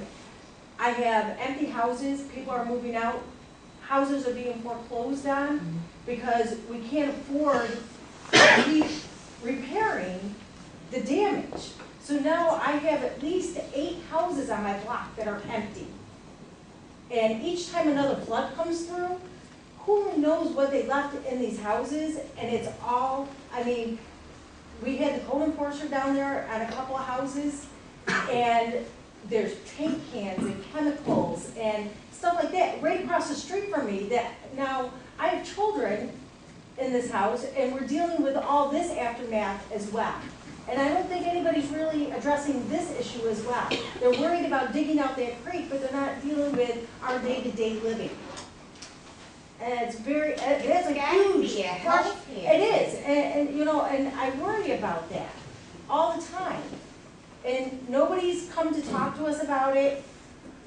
I have empty houses, people are moving out, houses are being foreclosed on because we can't afford to keep repairing the damage. So now I have at least 8 houses on my block that are empty. And each time another flood comes through, who knows what they left in these houses, and it's all, I mean, we had the code enforcer down there on a couple of houses, and there's tank cans and chemicals and stuff like that right across the street from me. That now I have children in this house, and we're dealing with all this aftermath as well. And I don't think anybody's really addressing this issue as well. They're worried about digging out that creek, but they're not dealing with our day-to-day living. And it's very, it's a huge problem. It is, and you know, and I worry about that all the time. And nobody's come to talk to us about it.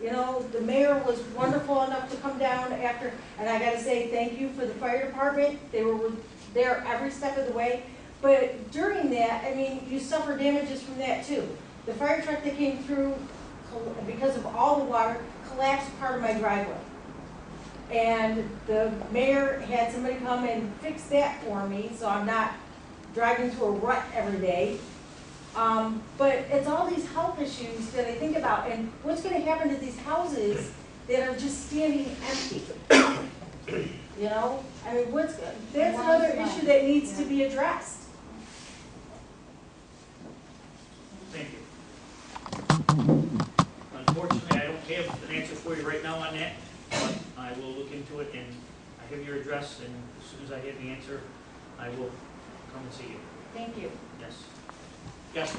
You know, the mayor was wonderful enough to come down after, and I gotta say thank you for the fire department. They were there every step of the way. But during that, I mean, you suffer damages from that too. The fire truck that came through, because of all the water, collapsed part of my driveway. And the mayor had somebody come and fix that for me, so I'm not driving through a rut every day. But it's all these health issues that I think about, and what's going to happen to these houses that are just standing empty? You know, I mean, that's another issue that needs to be addressed. Thank you. Unfortunately, I don't have an answer for you right now on that, but I will look into it, and I have your address, and as soon as I get the answer, I will come and see you. Thank you. Yes. Yes, sir.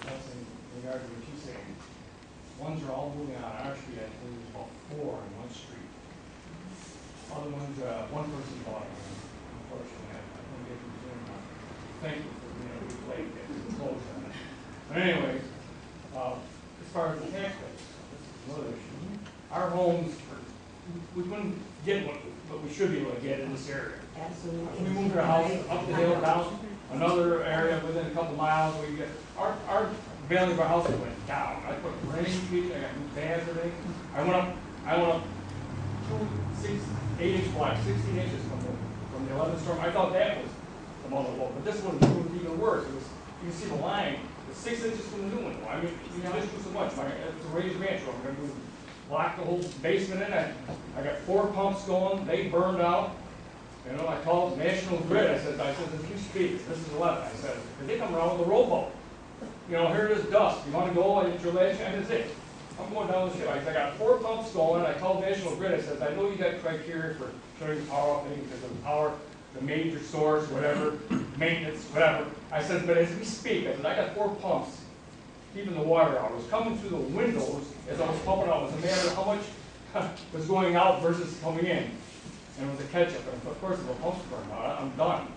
That's in regard to what she's saying. Ones are all moving on our street, I think there's about 4 on one street. Other ones, one person bought them, unfortunately, I couldn't get them soon enough. Thank you for being able to play it, close on it. But anyways, as far as the tax base, this is another issue. Our homes, we wouldn't get what we should be able to get in this area. Absolutely. We moved our house up the hill, down another area within a couple miles, where you get, our value of our house went down. I put rain sheet, I got new pads, everything. I went up 8 inch wide, 16 inches from the 11th storm. I thought that was the most low, but this one was even worse. It was, you can see the line, it's 6 inches from the new one. I mean, you just do so much. It's a raised ranch, so I'm gonna move, lock the whole basement in. I got 4 pumps going, they burned out. You know, I called National Grid, I said, if you speak, this is 11, I said, because they come around with a rowboat. You know, here it is dust, you want to go, and it's your ledge, and it's it. I'm going down the ship, I got 4 pumps going, I called National Grid, I said, I know you got criteria for turning the power off, because of the power, the major source, whatever, maintenance, whatever. I said, but as we speak, I said, I got 4 pumps keeping the water out. It was coming through the windows as I was pumping out. It was a matter of was going out versus coming in. And it was a catch-up, and of course, the pump's burned out, I'm done.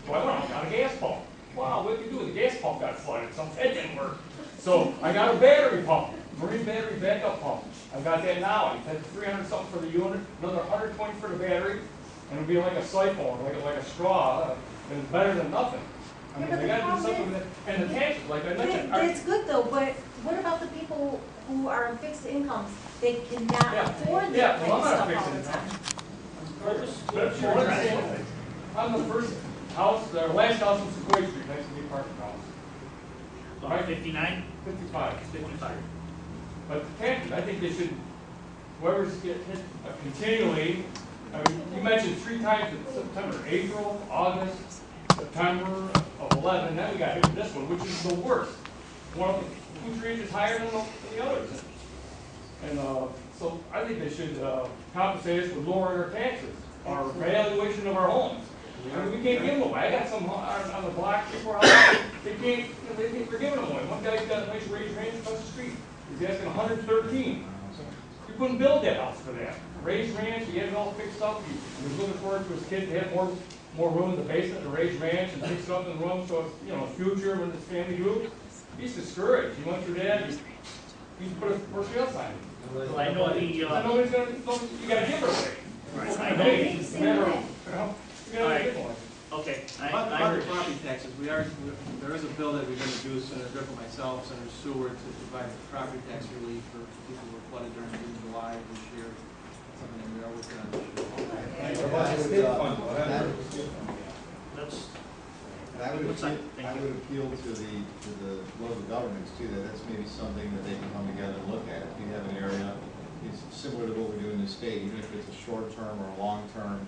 So I went out and got a gas pump. Wow, what did you do? The gas pump got flooded, so that didn't work. So I got a battery pump, marine battery backup pump. I've got that now. I had 300 something for the unit, another 120 for the battery, and it'll be like a siphon, like a straw, and it's better than nothing. I mean, Yeah, but they the gotta do problem something with it. And the taxes, like I mentioned, are, It's good though, but what about the people who are on fixed incomes? They cannot Yeah. afford Yeah, that well, kind I'm of not stuff all the fixing time. but you understand, I'm the first house, the last house on Sequoia Street, next to the apartment house. About 59? 55. 55. But the taxes, I think they should, whoever's getting hit continually, I mean, you mentioned 3 times in September, April, August, September of 11, then we got hit with this one, which is the worst. One of the 2, 3 inches higher than the others. And so I think they should compensate us with lowering our taxes, our valuation of our homes. I mean, we can't give them away. I got some on the block, 3, 4 houses, they can't, we're giving them away. One guy's got a nice raised ranch across the street. He's asking 113. You couldn't build that house for that. Raised ranch, he had it all fixed up. He was looking forward to his kid to have more room in the basement, the raised ranch, and fix it up in the room so it's, you know, future when his family grew. He's discouraged. He went through that. He put a for sale sign. Well, I know the, I know he's gonna, you gotta give it away. right, I know the, You gotta give it away. okay, About I the property taxes, there is a bill that we've introduced, Senator Griffin, myself, Senator Seward, to provide property tax relief for people who were flooded during June and July of this year. Something that we are working on this year. that's, And I would What's that? appeal, I would appeal to the local governments too, that that's maybe something that they can come together and look at. If you have an area, it's similar to what we do in the state, even if it's a short term or a long term,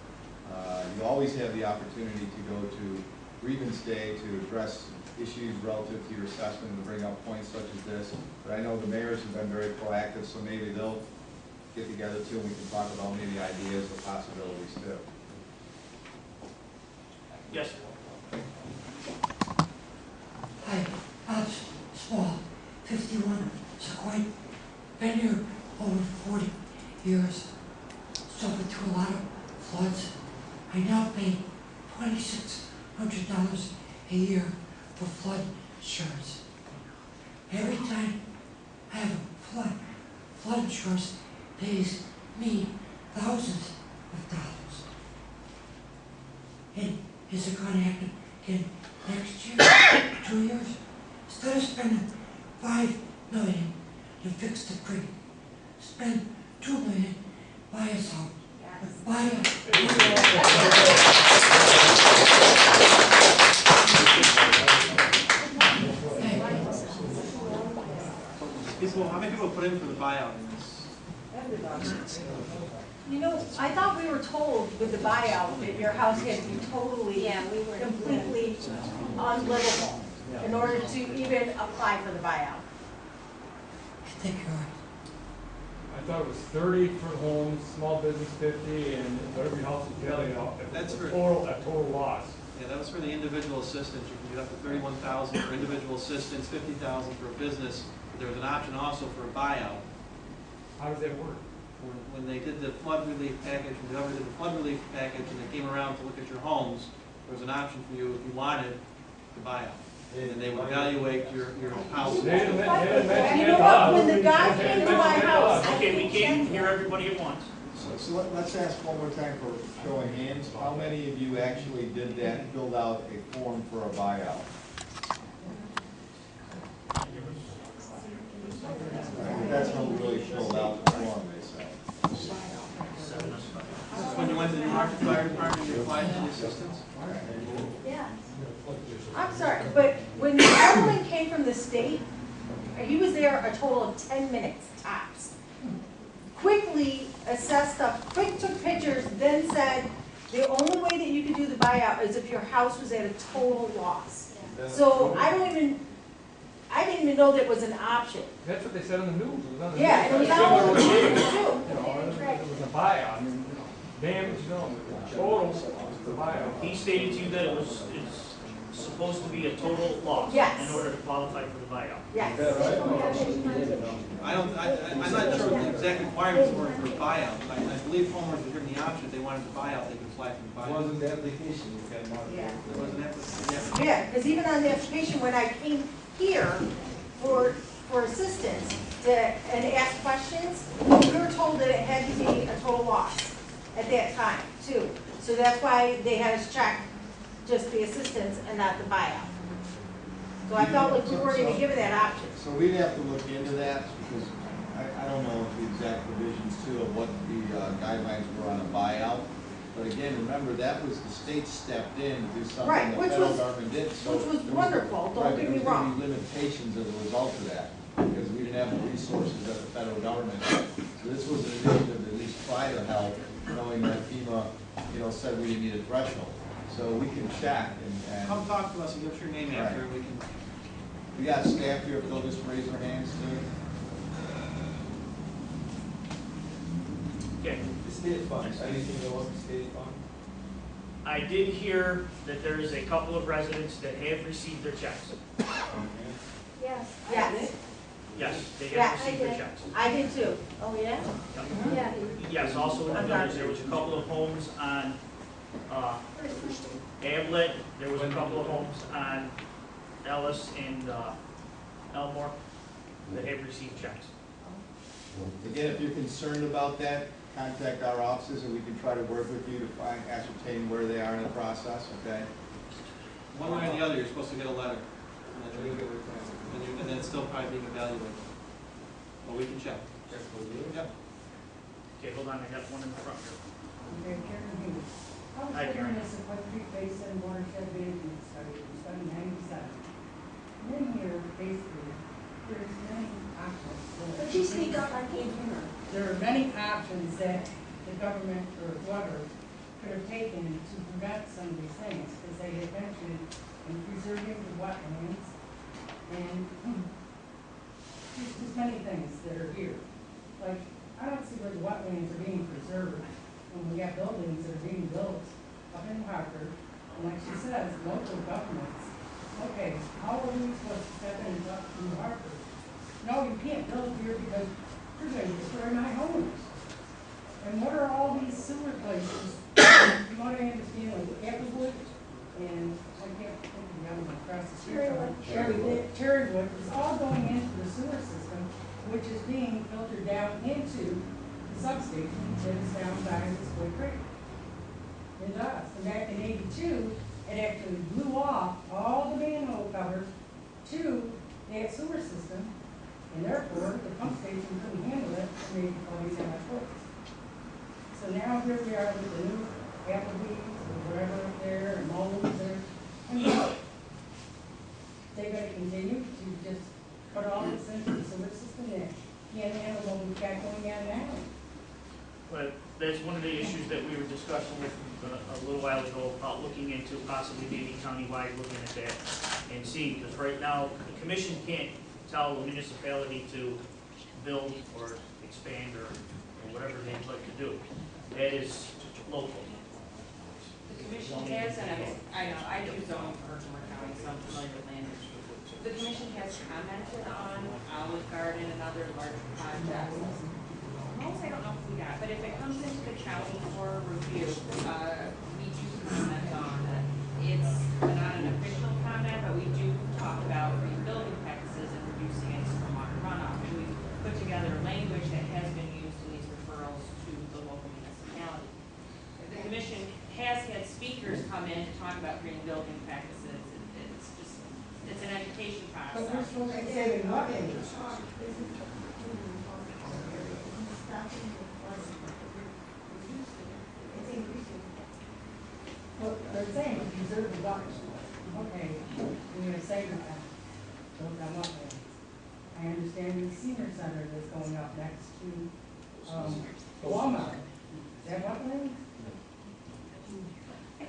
you always have the opportunity to go to grievance day to address issues relative to your assessment, to bring up points such as this. But I know the mayors have been very proactive, so maybe they'll get together too, and we can talk about maybe ideas or possibilities too. yes. Hi, Bob Small, 51 Sequoia. Been here over 40 years. Suffered through a lot of floods. I now pay $2,600 a year for flood insurance. Every time I have a flood insurance pays me thousands of dollars. And is it going to happen again next year, 2 years? Instead of spending $5 million to fix the creek, spend $2 million, buy us out. Buy us. How many people put in for the buyout in this? You know, I thought we were told with the buyout that your house had to be totally, completely unlivable in order to even apply for the buyout. I think you're right. I thought it was 30 for homes, small business 50, and every house is getting That's for- a total loss. Yeah, that was for the individual assistance. You can get up to $31,000 for individual assistance, $50,000 for a business. There was an option also for a buyout. How does that work? When they did the flood relief package, when the government did the flood relief package, and they came around to look at your homes, there was an option for you if you wanted to buy out. And they would evaluate your house. They didn't mention You know it to what, us. when the guy They came didn't to my mention it house, us. Okay, we can't hear everybody at once. So let's ask one more time for show of hands. How many of you actually did that, filled out a form for a buyout? That's when we really filled out the form, they say. When you went to the New Hampshire Fire Department, you applied for the assistance? Yeah. I'm sorry, but when the gentleman came from the state, he was there a total of 10 minutes tops. Quickly assessed stuff, quick took pictures, then said, the only way that you could do the buyout is if your house was at a total loss. So I didn't even know that was an option. That's what they said on the news. It was on the Yeah, news. and it was I all said over there the was- news too. You know, it was a buyout. I mean, damage done. Total was the buyout. He stated to you that it was, it's supposed to be a total loss Yes. in order to qualify for the buyout. Yes. I'm not sure what the exact requirements were for a buyout. I believe homeowners were given the option, if they wanted to buy out, they could apply for the buyout. Wasn't the application, you got more. Yeah. Wasn't that the Yeah, because even on the application, when I came here for assistance and asked questions, we were told that it had to be a total loss at that time, too. So that's why they had us check just the assistance and not the buyout. So I felt like we weren't even given that option. So we'd have to look into that, because I don't know the exact provisions too of what the guidelines were on a buyout. But again, remember, that was the state stepped in to do something Right, the which federal was- government did. So which was there wonderful, don't right, get me there was gonna wrong. be limitations as a result of that, because we didn't have the resources that the federal government had. So this was an initiative to at least try to help, knowing that FEMA, said we didn't need a threshold. So we can check and. Come talk to us and give us your name after, we can. We got staff here, if they'll just raise their hands too. Okay. The state funds, anything about the state fund? I did hear that there is a couple of residents that have received their checks. Yes. Yes. Yes, they Yeah, have received their checks. I did too. Oh, yeah? Yep. Yes, also in the I'm village, not- there was a couple of homes on, Ablet, there was a couple of homes on Ellis and, Elmore that have received checks. Again, if you're concerned about that, contact our offices and we can try to work with you to ascertain where they are in the process, okay? One way or the other, you're supposed to get a letter. And then it's still probably being evaluated. But we can check. Yep. Okay, hold on, I got one in the front here. Okay, Karen Hughes. I was Hi, living Karen. in this West Creek Basin watershed management study, it was done in '97. And in here, basically, there's many options. Could you speak up? I can't hear. There are many options that the government or whoever could have taken to prevent some of these things, because they had mentioned in preserving the wetlands and there's just many things that are here. Like, I don't see where the wetlands are being preserved when we got buildings that are being built up in Hartford. And like she says, local governments, okay, how are we supposed to step in and talk to Hartford? No, you can't build here because you're going to destroy my homes. And what are all these sewer places? From what I understand, like Applewood and I can't think of the other one across the street. Cherrywood is all going into the sewer system, which is being filtered down into the substation that is down by the Split Creek. It does. And back in '82, it actually blew off all the manhole covers to that sewer system, and therefore the pump station couldn't handle it and made all these MFOs. So now here we are with the new Applebee's or whatever up there and Moles there. And they're gonna continue to just put all this into the sewer system that can't handle what we've got going on now. But that's one of the issues that we were discussing with a little while ago about looking into possibly maybe countywide looking at that and seeing, because right now, the commission can't tell a municipality to build or expand or whatever they'd like to do. That is local. The commission has, and I know, I do zone for Herkimer County, so I'm familiar with land use. The commission has commented on Olive Garden and other large projects. Most I don't know if we got, but if it comes into the county for review, we do comment on it. It's not an official comment, but we do talk about rebuilding practices and reducing its stormwater runoff. And we've put together language that has been used in these referrals to the local municipality. The commission has had speakers come in to talk about green building practices. It's an education But we're process. supposed to say what is. Well, they're saying preserve the wetlands. Okay, we're gonna say that. Don't have wetlands. I understand the senior center that's going up next to, Walmart. Is that wetlands?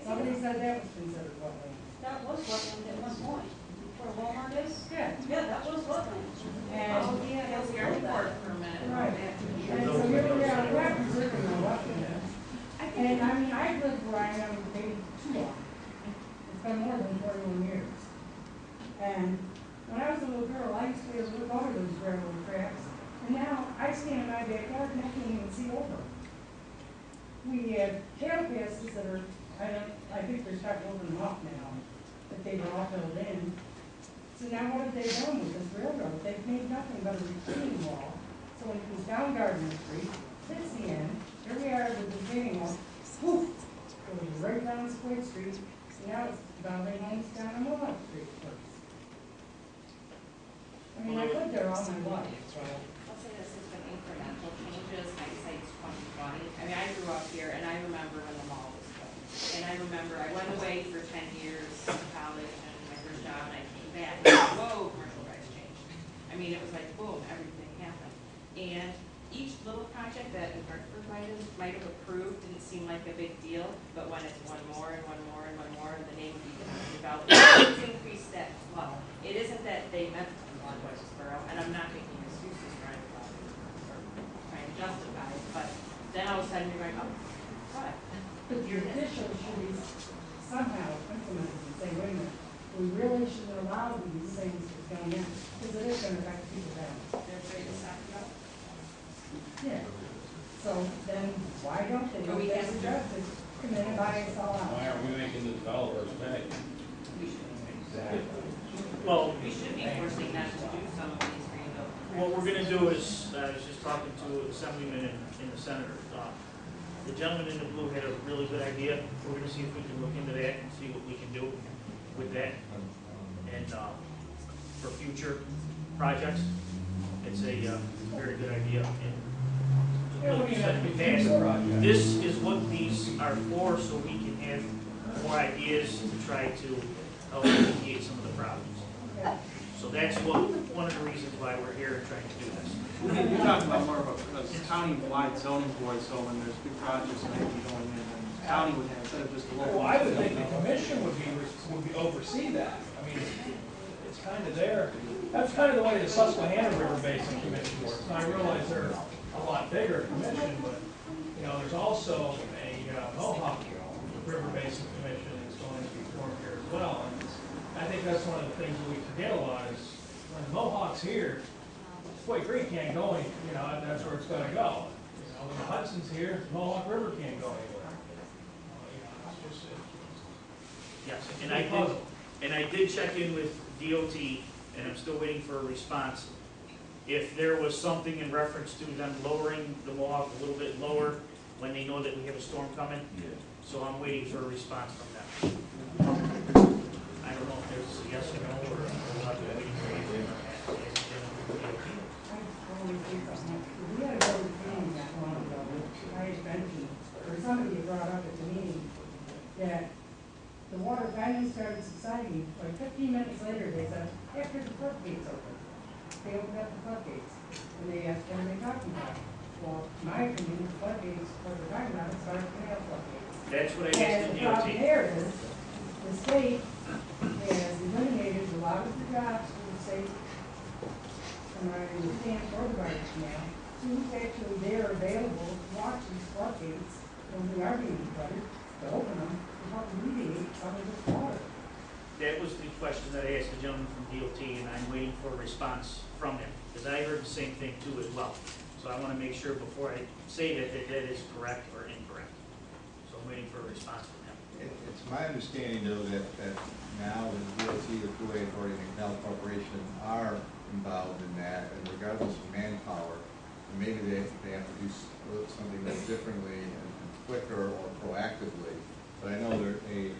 Somebody said that was considered wetlands. That was wetland at one point, where Walmart is. Yeah. Yeah, that was wetland. And, Oh, yeah, that's the airport permit. right, and so here we are, we're not preserving the wetlands. And I mean, I've lived where I am maybe too long. It's It's been more than 41 years. And when I was a little girl, I used to be able to look over those railroad tracks. And now I stand in my backyard and I can't even see over. We have cattle passes that are, I think they're starting to open them up now, but they were all filled in. So now what have they done with this railroad? They've made nothing but a retaining wall. So when it comes down Gardner Street, hits the end, here we are with the retaining wall, poof, goes right down Square Street. So now it's bounding homes down on Mohawk Street first. I mean, I lived there all my life, so. I'll say this has been incremental changes, hindsight's 2020. I mean, I grew up here and I remember when the mall was built. And I remember I went away for 10 years to college and my first job and I came back and whoa, commercial rights changed. I mean, it was like, boom, everything happened. And each little project that New Hartford might have approved didn't seem like a big deal, but when it's one more and one more and one more, and the name of economic development, it's increased that flow. It isn't that they meant to want Westboro, and I'm not making excuses for anybody or trying to justify it, but then all of a sudden you're going, oh, what? But the officials should be somehow implemented and say, wait a minute, we really shouldn't allow these things to come in, because it is going to affect people down. They're afraid to stop it up. Yeah. So then why don't they? But we If can't there's a judge to come in and buy us all out. Why aren't we making the developers pay? We should. Well, We should be forcing them to do some of these redevelopment. what we're gonna do is, I was just talking to Assemblyman and the Senator. The gentleman in the blue had a really good idea. We're gonna see if we can look into that and see what we can do with that. And, for future projects, it's a very good idea. And like you said in the past, this is what these are for, so we can have more ideas to try to help alleviate some of the problems. So that's one of the reasons why we're here and trying to do this. You're talking about more of a county-wide zoning board, so when there's big projects that may be going in, and the county would have, instead of just a local. Well, I would think the commission would oversee that. I mean, it's kind of there. That's kind of the way the Susquehanna River Basin Commission works. And I realize they're a lot bigger commission, but, you know, there's also a Mohawk River Basin Commission that's going to be formed here as well. And I think that's one of the things that we forget a lot is when the Mohawk's here, Boy Creek can't go any, you know, that's where it's going to go. You know, when the Hudson's here, the Mohawk River can't go anywhere. You know, it's just, Yes, and I did check in with DOT, and I'm still waiting for a response. If there was something in reference to them lowering the Mohawk a little bit lower when they know that we have a storm coming. Yeah. So I'm waiting for a response from them. I don't know if there's a yes or no, or we'll have to wait for you. We had a really meeting that long ago, I had mentioned, or somebody had brought up at the meeting, that the water finally started subsiding, like 15 minutes later, they said, after the floodgates opened. They opened up the floodgates, and they asked, what are they talking about? Well, in my opinion, the floodgates, what they're talking about, is our canal floodgates. That's what I asked And the the problem DOT. there is, the state has eliminated a lot of the jobs for the state, from I understand, for the Garden Canal, who's actually there available to watch these floodgates, when we are being flooded, to open them, to help alleviate some of this water. That was the question that I asked the gentleman from DOT, and I'm waiting for a response from him, because I heard the same thing too as well. So I want to make sure before I say that that is correct or incorrect. So I'm waiting for a response from him. It's my understanding, though, that now the DOT, the Thruway Authority, and the Canal Corporation are involved in that, and regardless of manpower, maybe they have to do something a little differently and quicker or proactively. But I know they've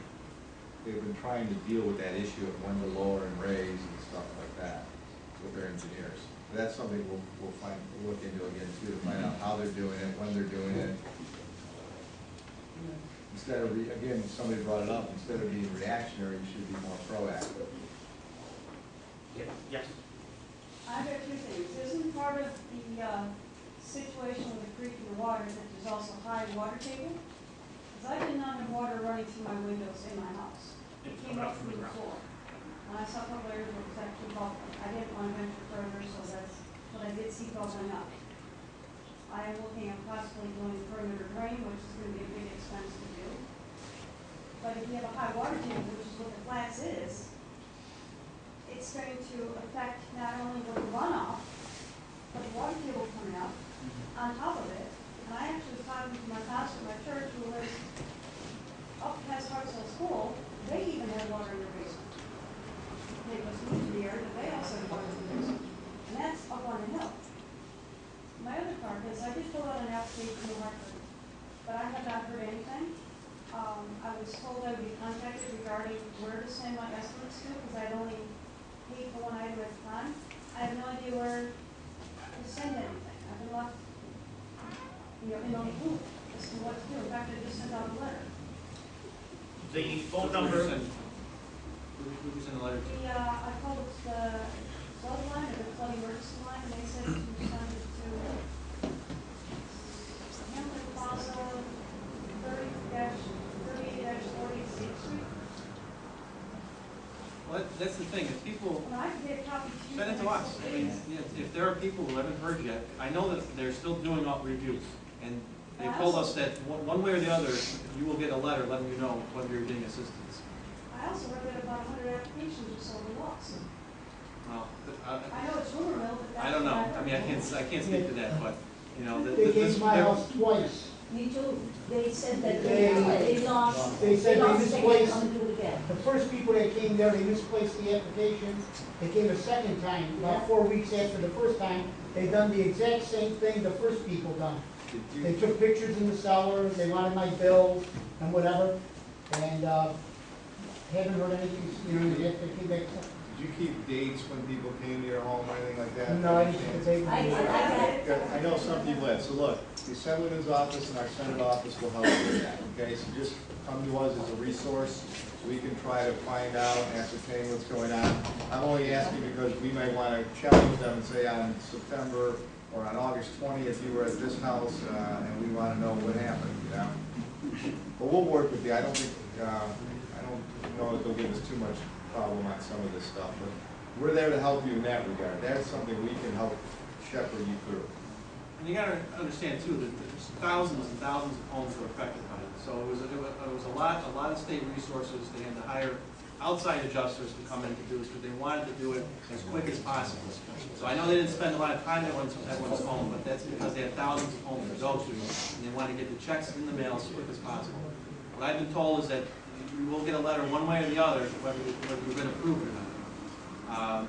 been trying to deal with that issue of when to lower and raise and stuff like that with their engineers. But that's something we'll look into again too, to find out how they're doing it, when they're doing it. Instead of, again, somebody brought it up, instead of being reactionary, you should be more proactive. Yes. I've got two things. Isn't part of the situation with the creek and the water that there's also high water table? Because I did not have water running through my windows in my house. It came up through the floor. And I saw a couple areas where it was actually bubbling. I didn't want to venture further, so that's what I did see bubbling up. I am looking at possibly doing perimeter drain, which is going to be a big expense to do. But if you have a high water table, which is what the flats is, it's going to affect not only the runoff, but the water table coming up on top of it. And I actually was talking to my pastor at my church who lives up past Hartsville School. They even have water in their basement. They just moved to the area, but they also have water in their basement. And that's up on the hill. My other part is I did fill out an application in Hartford, but I have not heard anything. I was told I would be contacted regarding where to send my estimates to, because I'd only paid for one item at a time. I have no idea where to send anything. I've been left, in the loop as to what to do. In fact, I just sent out a letter. The phone number, Who did you send a letter to? I called the flood line, or the flood emergency line, and they said to send it to Hamlet Plaza, 38-40 State Street. Well, that's the thing, if people, And I could get a copy to you. send it to us. I mean, if there are people who haven't heard yet, I know that they're still doing all reviews. And they told us that one way or the other, you will get a letter letting you know whether you're getting assistance. I also read that about 100 applications or so were lost. Well, I know it's rumor mill, but that's. I don't know, what I mean, I can't speak to that, but, you know, They came to my house twice. Me too. They said that They lost. They said they lost, can't misplaced, come and do it again. the first people that came there, they misplaced the application. They came a second time, about 4 weeks after the first time. They done the exact same thing the first people done. They took pictures in the cellar, they wanted my bills and whatever, and, haven't heard anything, yet they came back. Did you keep dates when people came to your home or anything like that? No, I didn't take. I know some people have, so look, the Assemblyman's office and our Senate office will help you with that, okay? So just come to us as a resource, so we can try to find out, ascertain what's going on. I'm only asking because we may want to challenge them and say on September or on August 20th, you were at this house, and we want to know what happened, you know? But we'll work with you. I don't think, I don't know that they'll give us too much problem on some of this stuff, but we're there to help you in that regard. That's something we can help shepherd you through. and you gotta understand too, that there's thousands and thousands of homes were affected by it. So it was a lot of state resources. They had to hire outside adjusters to come in to do this, but they wanted to do it as quick as possible. So I know they didn't spend a lot of time at everyone's home, but that's because they had thousands of homes to go to, and they wanted to get the checks in the mail as quick as possible. What I've been told is that you will get a letter one way or the other, whether you've been approved or not.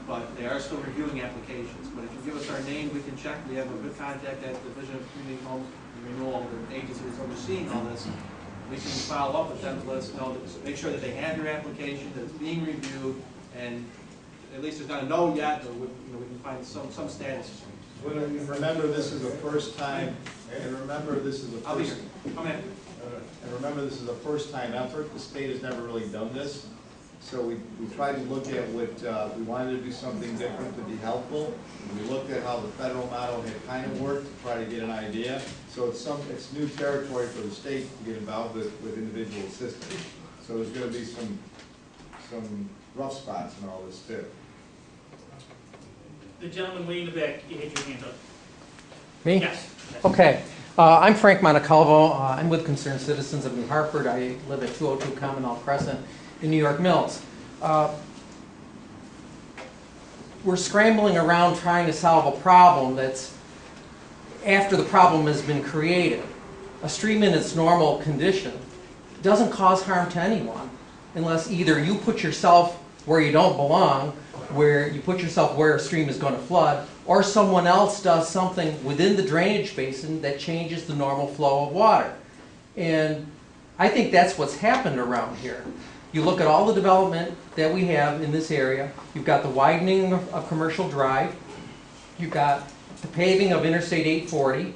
But they are still reviewing applications. But if you give us our name, we can check. We have a good contact at the Division of Community Homes and Renewal, the agency that's overseeing all this. We can follow up with them to let us know, make sure that they have your application, that it's being reviewed, and at least there's not a no yet, or we can find some status. Remember, this is the first time, and remember, this is the I'll be first. here. Come in. And remember, this is a first-time effort. The state has never really done this. So we tried to look at what, we wanted to do something different to be helpful. We looked at how the federal model had kind of worked to try to get an idea. So it's new territory for the state to get involved with individual systems. So there's going to be some rough spots in all this too. the gentleman way in the back, you had your hand up. Me? Yes. Okay. I'm Frank Montecalvo. I'm with Concerned Citizens of New Hartford. I live at 202 Commonwealth Crescent in New York Mills. We're scrambling around trying to solve a problem that's after the problem has been created. A stream in its normal condition doesn't cause harm to anyone unless either you put yourself where you don't belong, where you put yourself where a stream is going to flood, or someone else does something within the drainage basin that changes the normal flow of water. And I think that's what's happened around here. You look at all the development that we have in this area. You've got the widening of Commercial Drive. You've got the paving of Interstate 840.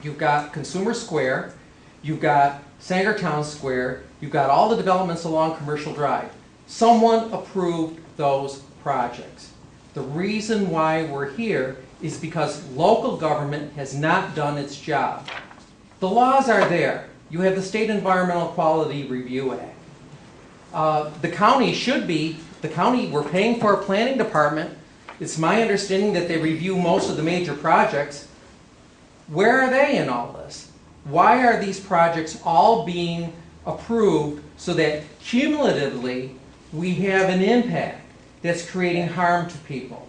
You've got Consumer Square. You've got Sangertown Square. You've got all the developments along Commercial Drive. Someone approved those projects. The reason why we're here is because local government has not done its job. The laws are there. You have the State Environmental Quality Review Act. The county should be, we're paying for a planning department. It's my understanding that they review most of the major projects. Where are they in all this? Why are these projects all being approved so that cumulatively we have an impact that's creating harm to people.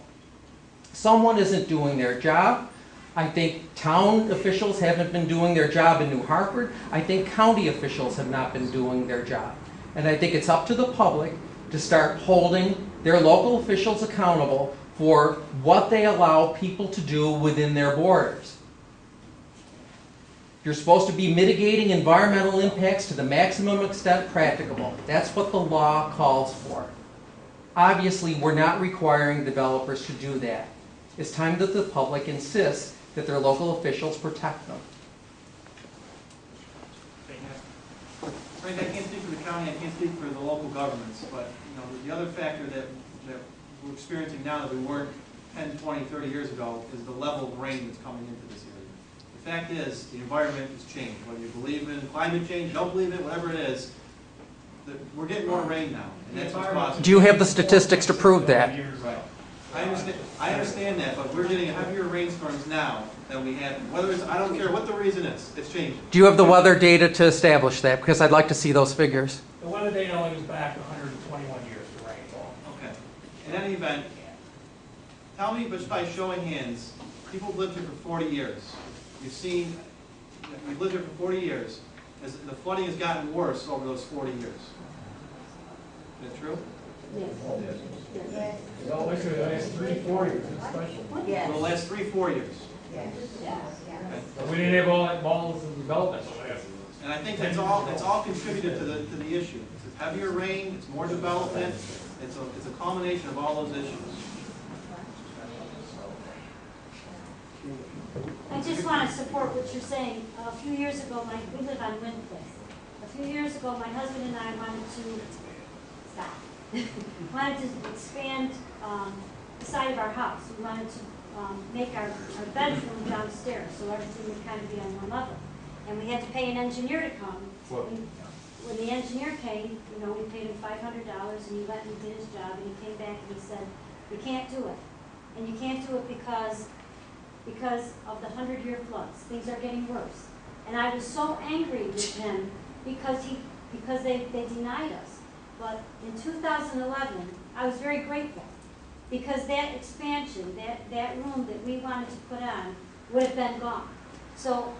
Someone isn't doing their job. I think town officials haven't been doing their job in New Hartford. I think county officials have not been doing their job. And I think it's up to the public to start holding their local officials accountable for what they allow people to do within their borders. You're supposed to be mitigating environmental impacts to the maximum extent practicable. That's what the law calls for. Obviously, we're not requiring developers to do that. It's time that the public insists that their local officials protect them. Frank, I can't speak for the county, I can't speak for the local governments, but the other factor that we're experiencing now that we weren't 10, 20, 30 years ago is the level of rain that's coming into this area. The fact is, the environment has changed. Whether you believe in climate change, don't believe it, whatever it is, we're getting more rain now, and that's what's causing. Do you have the statistics to prove that? Right. I understand that, but we're getting heavier rainstorms now than we had. Whether it's, I don't care what the reason is, it's changing. Do you have the weather data to establish that? Because I'd like to see those figures. The weather data only goes back 121 years for rainfall. Okay. In any event, tell me just by showing hands, people have lived here for 40 years. We've lived here for 40 years. As the flooding has gotten worse over those 40 years. Is that true? Yes. Well, actually, the last 3-4 years, especially. For the last 3-4 years. Yes. We didn't have all that balls of development. And I think that's all contributed to the issue. It's heavier rain, it's more development, it's a culmination of all those issues. I just want to support what you're saying. A few years ago, we live on Wind Place. A few years ago, my husband and I wanted to expand the side of our house. We wanted to make our bedroom downstairs so everything would kind of be on one level. And we had to pay an engineer to come. When the engineer came, we paid him $500 and he went and did his job and he came back and he said, "You can't do it. And you can't do it because of the 100-year floods. Things are getting worse." And I was so angry with him because they denied us. But in 2011, I was very grateful because that expansion, that room that we wanted to put on would have been gone. So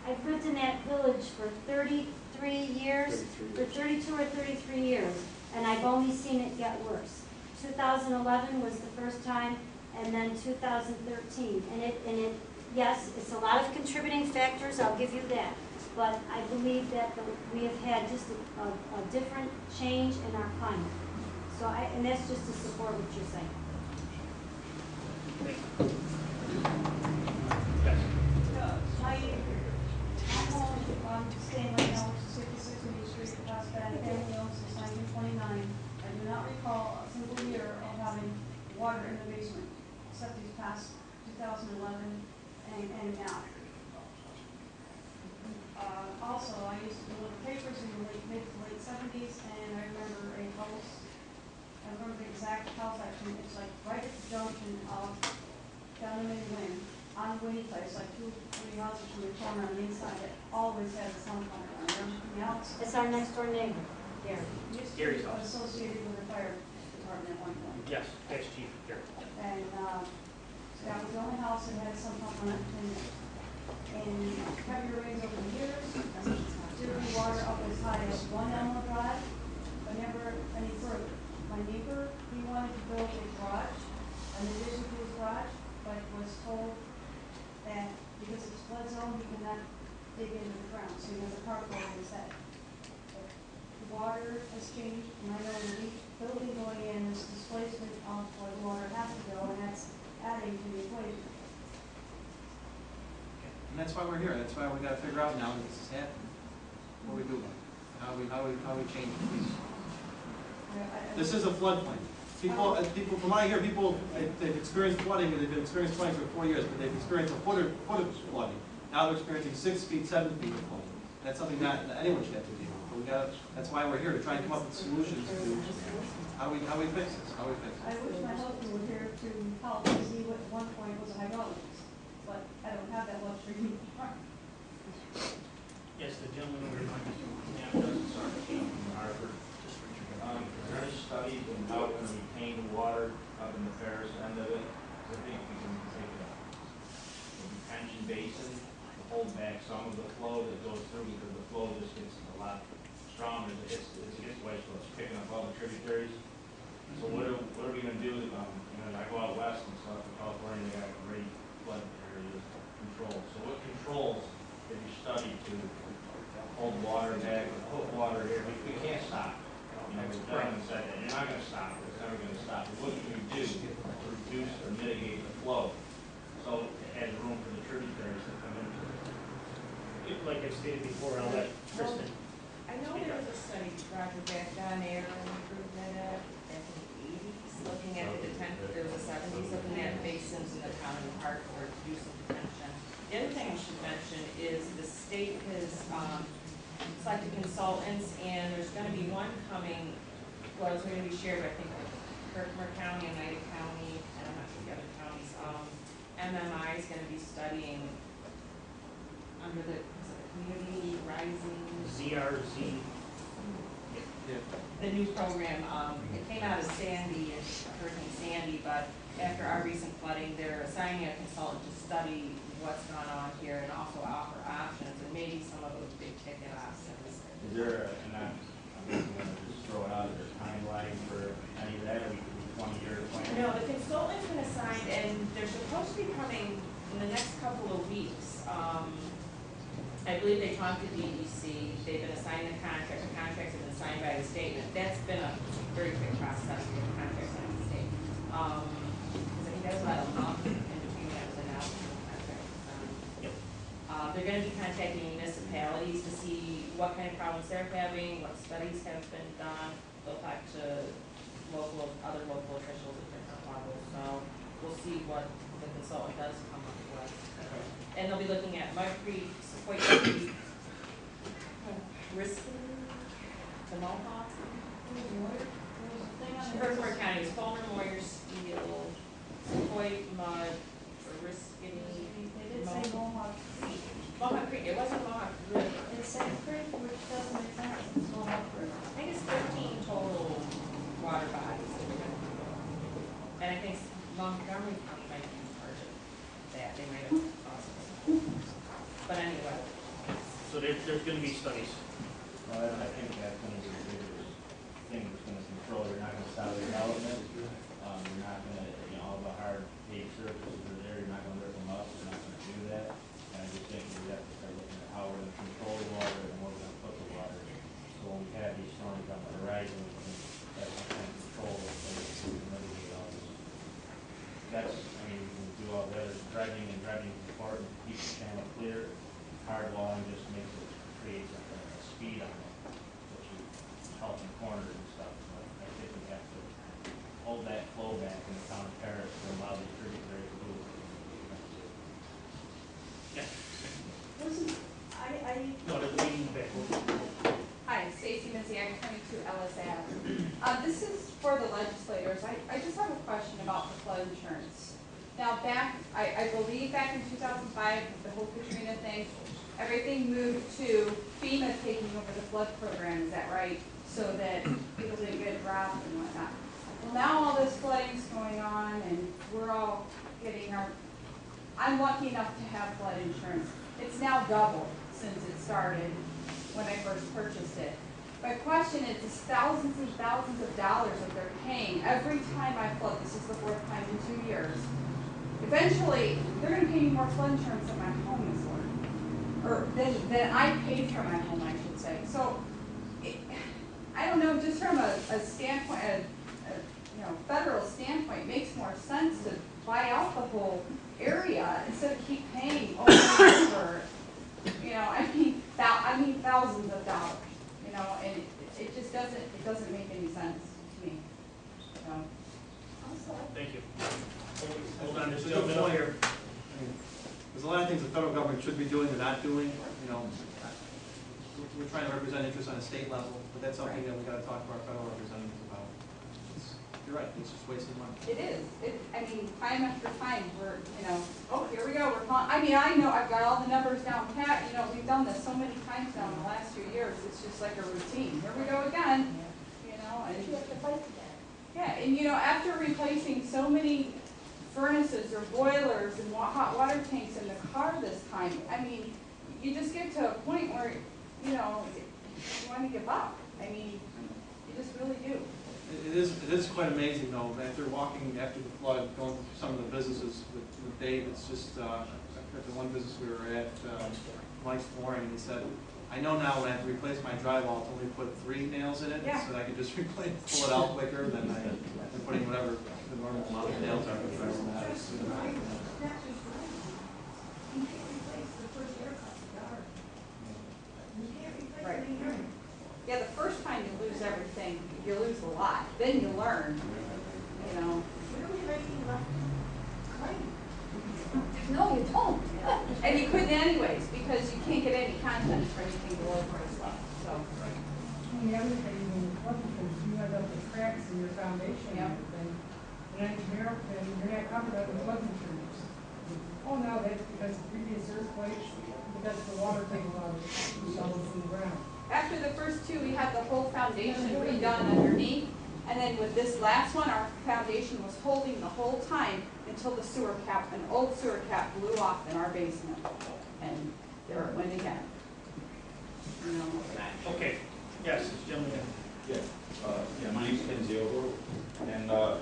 I've lived in that village for 33 years, for 32 or 33 years, and I've only seen it get worse. 2011 was the first time, and then 2013. And yes, it's a lot of contributing factors, I'll give you that. But I believe that we have had just a different change in our climate. So and that's just to support what you're saying. I'm home, staying right now, which is 56 Main Street, West Bend, family owned since 1929. I do not recall a single year of having water in the basement, except these past 2011 and now. Also, I used to deliver papers in the mid to late 70s, and I remember a house, I remember the exact house actually, it's like right at the junction of down in Wind, on Winnie Place, like 2 or 3 houses from the corner on the inside that always had a sun fire on them. Now It's our next door neighbor, Gary. used to Gary's be house. associated with the fire department at one point. Yes, that's Chief Gary. And that was the only house that had some pump on it. And heavier rains over the years, dirty water up as high as 1 Elmo Drive, but never any further. My neighbor, he wanted to build a garage, an addition to his garage, but was told that because it's flood zone, he could not dig into the ground, so he has a carport over his head. But the water has changed, and I know the building going in is displacement of where the water has to go, and that's adding to the equation. And that's why we're here. That's why we got to figure out now that this is happening. What do we do about it? How we change it? This is a floodplain. People, from what I hear, they've experienced flooding, and they've experienced flooding for 4 years, but they've experienced a foot of flooding. Now they're experiencing 6 feet, 7 feet of flooding. That's something that anyone should have to deal with. But that's why we're here, to try and come up with solutions to how we fix this. I wish my husband were here to help, because he at one point was a hydrologist, but I don't have that luxury anymore. Yes, the gentleman over here, Mr. it's against Whitestown, it's picking up all the tributaries. So what are we gonna do? You know, I go out west and stuff in California, they got great flood areas controls. So what controls have you studied to hold water back or put water here? We can't stop. You know, we've done and said that. You're not gonna stop. It's never gonna stop. But what can we do to reduce or mitigate the flow? So it has room for the tributaries to come into it. Like I stated before, I'll let Kristen. I know there was a study Roger back on air and we proved that back in the 80s, looking at the detention, there was a 70s, looking at basins in the town of Hartford to do some detention. The other thing I should mention is the state has selected consultants, and there's going to be one coming, well, it's going to be shared, I think, with Herkimer County, Oneida County, and I'm not sure the other counties. MMI is going to be studying under the Community Rising. ZRZ. The new program, it came out of Sandy, Hurricane Sandy, but after our recent flooding, they're assigning a consultant to study what's gone on here and also offer options, and maybe some of those big ticket options. Is there, and I'm just gonna just throw it out, is there a timeline for any of that, or we could do 20-year plan? No, the consultant's been assigned, and they're supposed to be coming in the next couple of weeks. I believe they talked to DEC, they've been assigned the contracts have been signed by the state, and that's been a very quick process to get contracts signed by the state. Because I think that was about a month in between that was announced and the contract was signed. Yep. They're gonna be contacting municipalities to see what kind of problems they're having, what studies have been done. They'll talk to other local officials at different levels, so we'll see what the consultant does come up with. And they'll be looking at Mud Creek, Sequoia Creek, Riskin, the Mohawk, Herkimer County, it's Fulmer, Moyer, Steele, Sequoia, Mud, Riskin. They did say Mohawk Creek. Mohawk Creek, it wasn't Mohawk River. It said creek, which doesn't make sense, it's Mohawk River. I think it's 13 total water bodies that we're gonna do. And I think Montgomery County might be in charge of that, they might have possibly. But anyway. So there's gonna be studies. Well, I think that's gonna be the biggest thing that's gonna control, you're not gonna stop development, you're not gonna, you know, all the hard paved surfaces are there, you're not gonna rip them up, you're not gonna do that. And I just think we have to start looking at how we're gonna control the water and where we're gonna put the water. So when we have these storms on the horizon, we can have some kind of control in place to mitigate all this. That's, I mean, we can do all the other dredging, and dredging is important, to keep the channel clear. Hard walling just makes it, creates a speed on it, which is helping corners and stuff. But I think we have to hold that flow back in the town of Paris to allow the tributaries to do it. Yeah. No, there's a meeting back. Hi, Stacy Miziak, 22 Ellis Ave. This is for the legislators. I just have a question about the flood insurance. Now I believe back in 2005, with the whole Katrina thing, everything moved to FEMA taking over the flood program, is that right? So that people didn't get dropped and whatnot. Well, now all this flooding's going on and we're all getting I'm lucky enough to have flood insurance. It's now doubled since it started when I first purchased it. My question is, it's thousands and thousands of dollars that they're paying every time I flood. This is the 4th time in 2 years. Eventually, they're going to pay me more flood insurance than my home is worth. Or than I paid for my home, I should say. So, I don't know, just from a standpoint, federal standpoint, it makes more sense to buy out the whole area instead of keep paying over and over. I mean thousands of dollars. And it just doesn't make any sense to me. So. Thank you. Hold on, there's a gentleman here. There's a lot of things the federal government should be doing, they're not doing. We're trying to represent interests on a state level, but that's something that we got to talk to our federal representatives about. You're right, it's just wasting money. It is. Time after time, we're, oh, here we go. I know I've got all the numbers down pat. We've done this so many times now in the last few years. It's just like a routine. Here we go again. And you have to fight again. Yeah, and after replacing so many furnaces or boilers and hot water tanks in the car this time, you just get to a point where, you want to give up. I mean, you just really do. It is quite amazing though, after walking after the flood, going through some of the businesses with Dave, it's just, at the one business we were at, Mike's Flooring, he said, I know now when I have to replace my drywall, to only put 3 nails in it, Yeah. so that I can just pull it out quicker than putting whatever the normal amount of nails are in the house. Right. Yeah, the first time you lose everything, you lose a lot. Then you learn, you know. No, you don't. And you couldn't anyways, because you can't get any content for anything below grade level, so. I mean, everything in the flood, because you have up the cracks in your foundation and everything. And you're not covered up with flood insurance. Oh, no, that's because of previous earthquakes, because the water table out in the ground. After the first 2, we had the whole foundation redone underneath. And then with this last one, our foundation was holding the whole time until the sewer cap, an old sewer cap blew off in our basement. And there it went again. You know. Okay, yes, gentlemen. Yeah, my name's Ken Ziogo, and the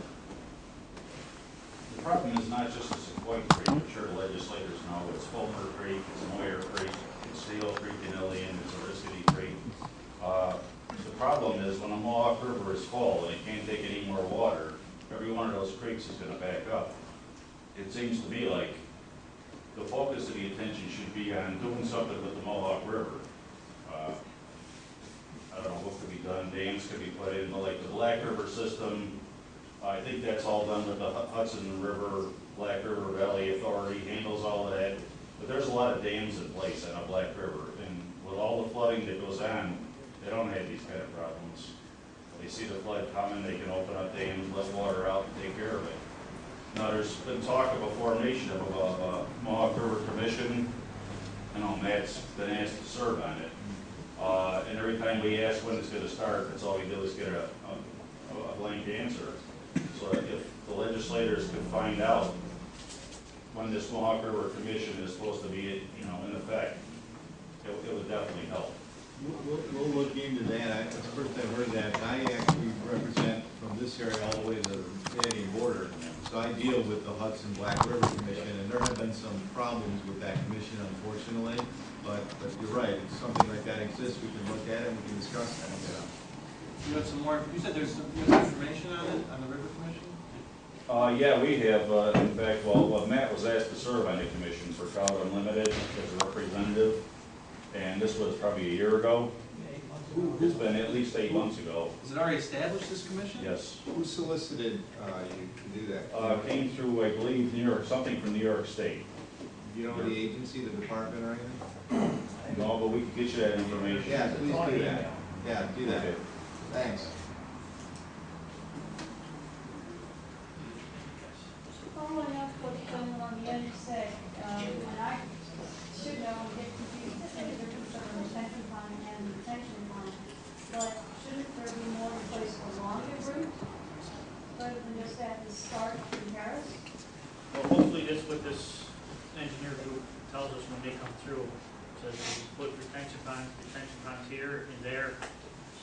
problem is not just the Sequoia Creek, I'm sure the legislators know, it's Fulmer Creek, it's Moyer Creek, it's Steel Creek in Ilion, it's Oriskany Creek. The problem is when the Mohawk River is full and it can't take any more water, every one of those creeks is gonna back up. It seems to me like the focus of the attention should be on doing something with the Mohawk River. I don't know what could be done, dams could be put in, like the Black River system. I think that's all done with the Hudson River, Black River Valley Authority handles all of that. But there's a lot of dams in place on the Black River, and with all the flooding that goes on, they don't have these kind of problems. They see the flood coming, they can open up dams, let water out, and take care of it. Now, there's been talk of a formation of a Mohawk River Commission. I know Matt's been asked to serve on it. And every time we ask when it's going to start, that's all we do is get a blank answer. So if the legislators could find out when this Mohawk River Commission is supposed to be, in effect, it would definitely help. We'll look into that. It's the first I've heard that. I actually represent from this area all the way to the Canadian border. So I deal with the Hudson Black River Commission, and there have been some problems with that commission, unfortunately. But you're right, if something like that exists, we can look at it and we can discuss that. Yeah. You have some more, you said there's some information on it, on the River Commission? Yeah, we have, in fact, well, Matt was asked to serve on the commission for Trout Unlimited as a representative, and this was probably a year ago. It's been at least 8 months ago. Is it already established, this commission? Yes. Who solicited you to do that? Came through, I believe, New York, something from New York State. Do you know the agency, the department or anything? No, but we can get you that information. Yeah, please do that. Yeah, do that. Okay. Thanks. Following up what someone on the end said, and I should know, I'm getting confused between the difference of a retention pond and the retention pond, but shouldn't there be more in place along the route, rather than just at the start in Harris? Well, hopefully this, what this engineer group tells us when they come through, says we put retention ponds here and there,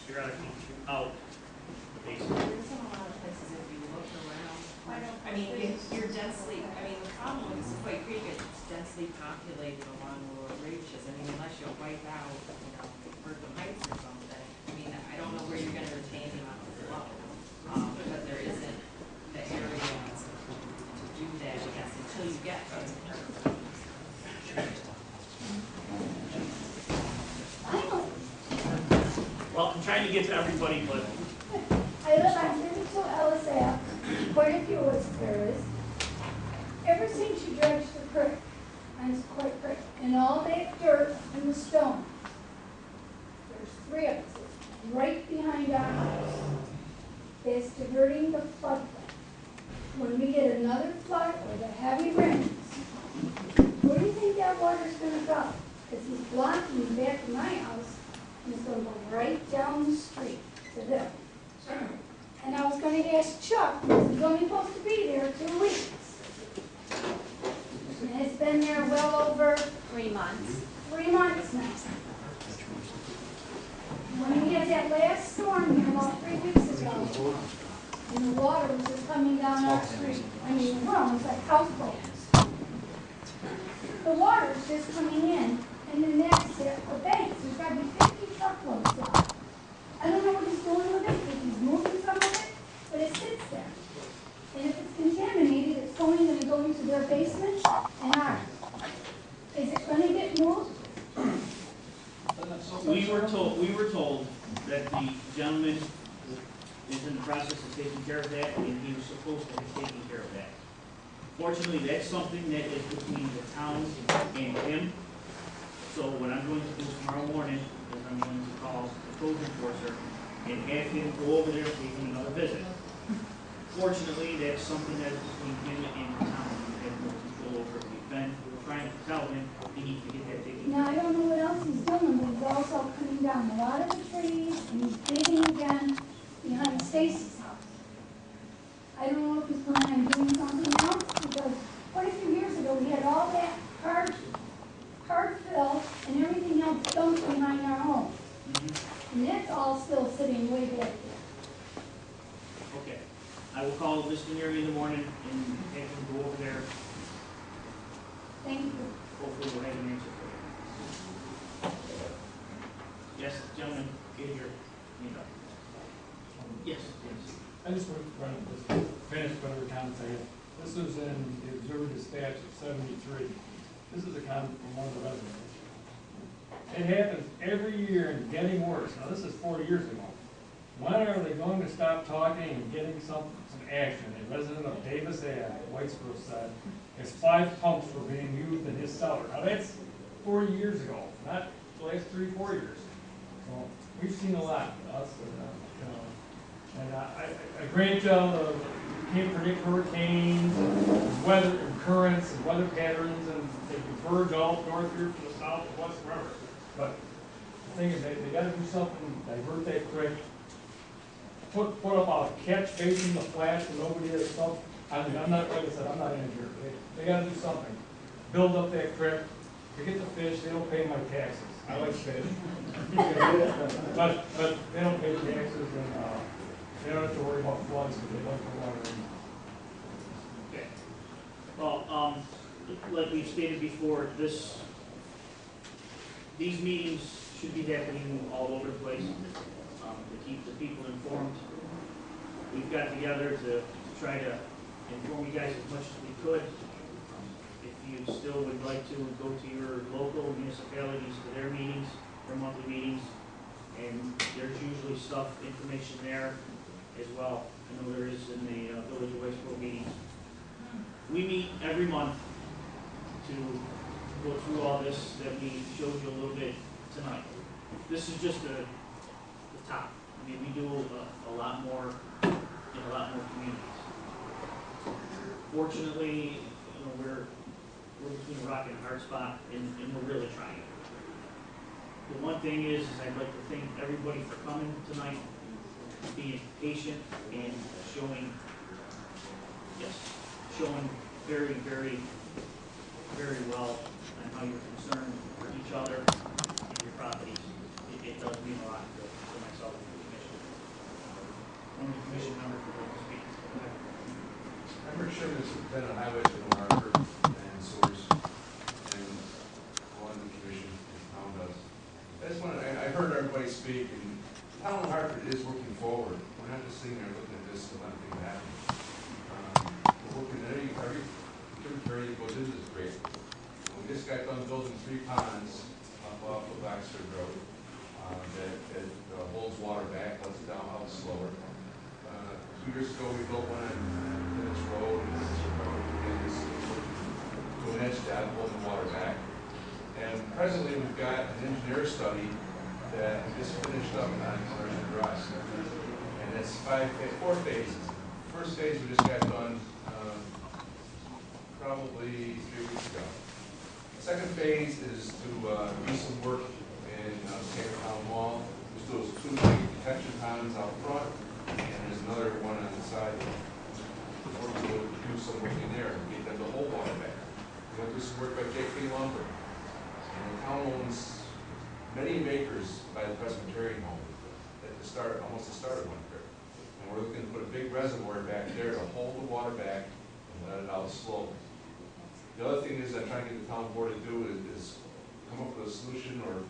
periodically throughout the basin. There's a lot of places if you look around. I mean, you're densely, I mean, the problem with Sequoia Creek is it's densely populated along lower reaches. I mean, unless you wipe out, Berkham Heights or something, I mean, I don't know where you're gonna retain the amount of flow. But there isn't the area to do that, I guess, until you get to the curve. Well, I'm trying to get to everybody, but I live on 32 Ellis Ave, quite a few of there is. Ever since you dredged the creek, and it's quite creek, and all that dirt and the stone, there's 3 of us right behind our house. It's diverting the floodplain. When we get another flood or the heavy rains, where do you think that water's going to go? Because he's blocking the back of my house, and it's going to go right down the street to them. And I was going to ask Chuck, because he's only supposed to be there 2 weeks. And it's been there well over 3 months. 3 months now. When he has that last storm here about 3 weeks ago, and the water was just coming down our street. I mean, we're almost like houseboats. The water's just coming in, and then that's the banks. There's got to be 50 truckloads there. I don't know what he's doing with it, if he's moving some of it, but it sits there. And if it's contaminated, it's going to go into their basement and ours. Is it going to get moved? We were told that the gentleman is in the process of taking care of that, and he was supposed to be taking care of that. Fortunately, that's something that is between the town and him. So what I'm going to do tomorrow morning is I'm going to call the code enforcer and have him go over there and take another visit. Fortunately, that's something that is between him and the town. We have no control over it. We've been trying to tell him he needs to get that taken care of. Now, I don't know what else he's doing, but he's also cutting down a lot of the trees, and he's digging again behind Stacy's house. I don't know if he's planning on doing something else, because quite a few years ago, we had all that hard fill and everything else dumped behind our home. And that's all still sitting way back there. Okay. I will call Mr. Neary in the morning and have him go over there. Thank you. Hopefully we'll have an answer for you. Yes, gentlemen, get your hand up. Yes, yes. I just want to finish whatever comments I had. This was in the Observer Dispatch of 73. This is a comment from one of the residents. It happens every year and getting worse. Now, this is 4 years ago. When are they going to stop talking and getting some action? A resident of Davis Ave, Whitesboro, said his 5 pumps were being used in his cellar. Now, that's 40 years ago, not the last 3-4 years. So we've seen a lot. Us, and I grant you, you can't predict hurricanes, and weather, and currents, and weather patterns, and they converge all north here to the south and west, wherever. But the thing is, they got to do something, divert that creek, put up a catch basin, the flats, and nobody has some. I mean, I'm not, like I said, I'm not an engineer. They got to do something. Build up that creek. They get the fish. They don't pay my taxes. I like fish, but they don't pay taxes, and they don't have to worry about floods because they don't put water in. Okay. Well, like we've stated before, these meetings should be happening all over the place to keep the people informed. We've got together to try to inform you guys as much as we could. If you still would like to go to your local municipalities to their meetings, their monthly meetings, and there's usually information there as well. I know there is in the Village of Whitesboro meetings. We meet every month to go through all this that we showed you a little bit tonight. This is just the top. I mean, we do a lot more in a lot more communities. Fortunately, you know, we're between a rock and a hard spot, and we're really trying. The one thing is I'd like to thank everybody for coming tonight, being patient, and showing very, very, very well on how you're concerned for each other and your properties. It does mean a lot to myself and the commission. One of the commission members would like to speak. I'm pretty sure this has been a highway to the Hartford and sewers, and one of the commission town does. I heard everybody speak, and town of Hartford is working forward. We're not just sitting there looking at this and letting things happen. We're working every tributary that goes into this creek. We just got done building 3 ponds up off of Oxford Road that holds water back, lets it down out slower. 2 years ago, we built one on Village Road, and it's to an edge job, holding the water back. And presently, we've got an engineer study that we just finished up on Commercial Drive. And it's 4 phases. First phase we just got done probably 3 weeks ago. The second phase is to do some work in Santa Town Mall. There's those 2 big detection ponds out front, and there's another one on the side. We're going to do some work in there and get them to hold water back. We're going to do some work by JK Lumber. And the town owns many acres by the Presbyterian home that almost the start of one creek. And we're looking to put a big reservoir back there to hold the water back and let it out slowly. The other thing is I'm trying to get the town board to do is come up with a solution, or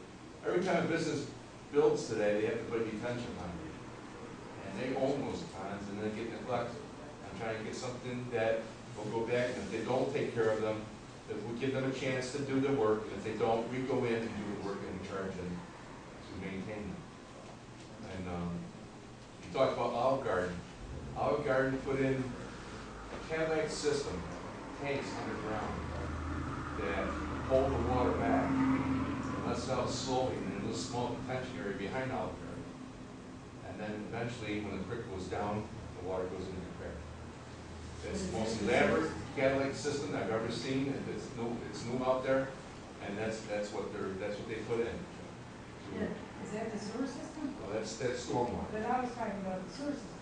every time a business builds today, they have to put a detention pond in. And they own those ponds and they get neglected. I'm trying to get something that will go back, and if they don't take care of them, that we give them a chance to do the work, and if they don't, we go in and do the work and charge them to maintain them. And you talked about Olive Garden. Olive Garden put in a Cadillac system, tanks underground, that hold the water back and lets it out slowly in a little small detention area behind Olive Garden. And then eventually, when the creek goes down, the water goes into the creek. It's the most elaborate Cadillac system I've ever seen. It's new out there, and that's what they put in. Is that the sewer system? Well, that's stormwater. But I was talking about the sewer system.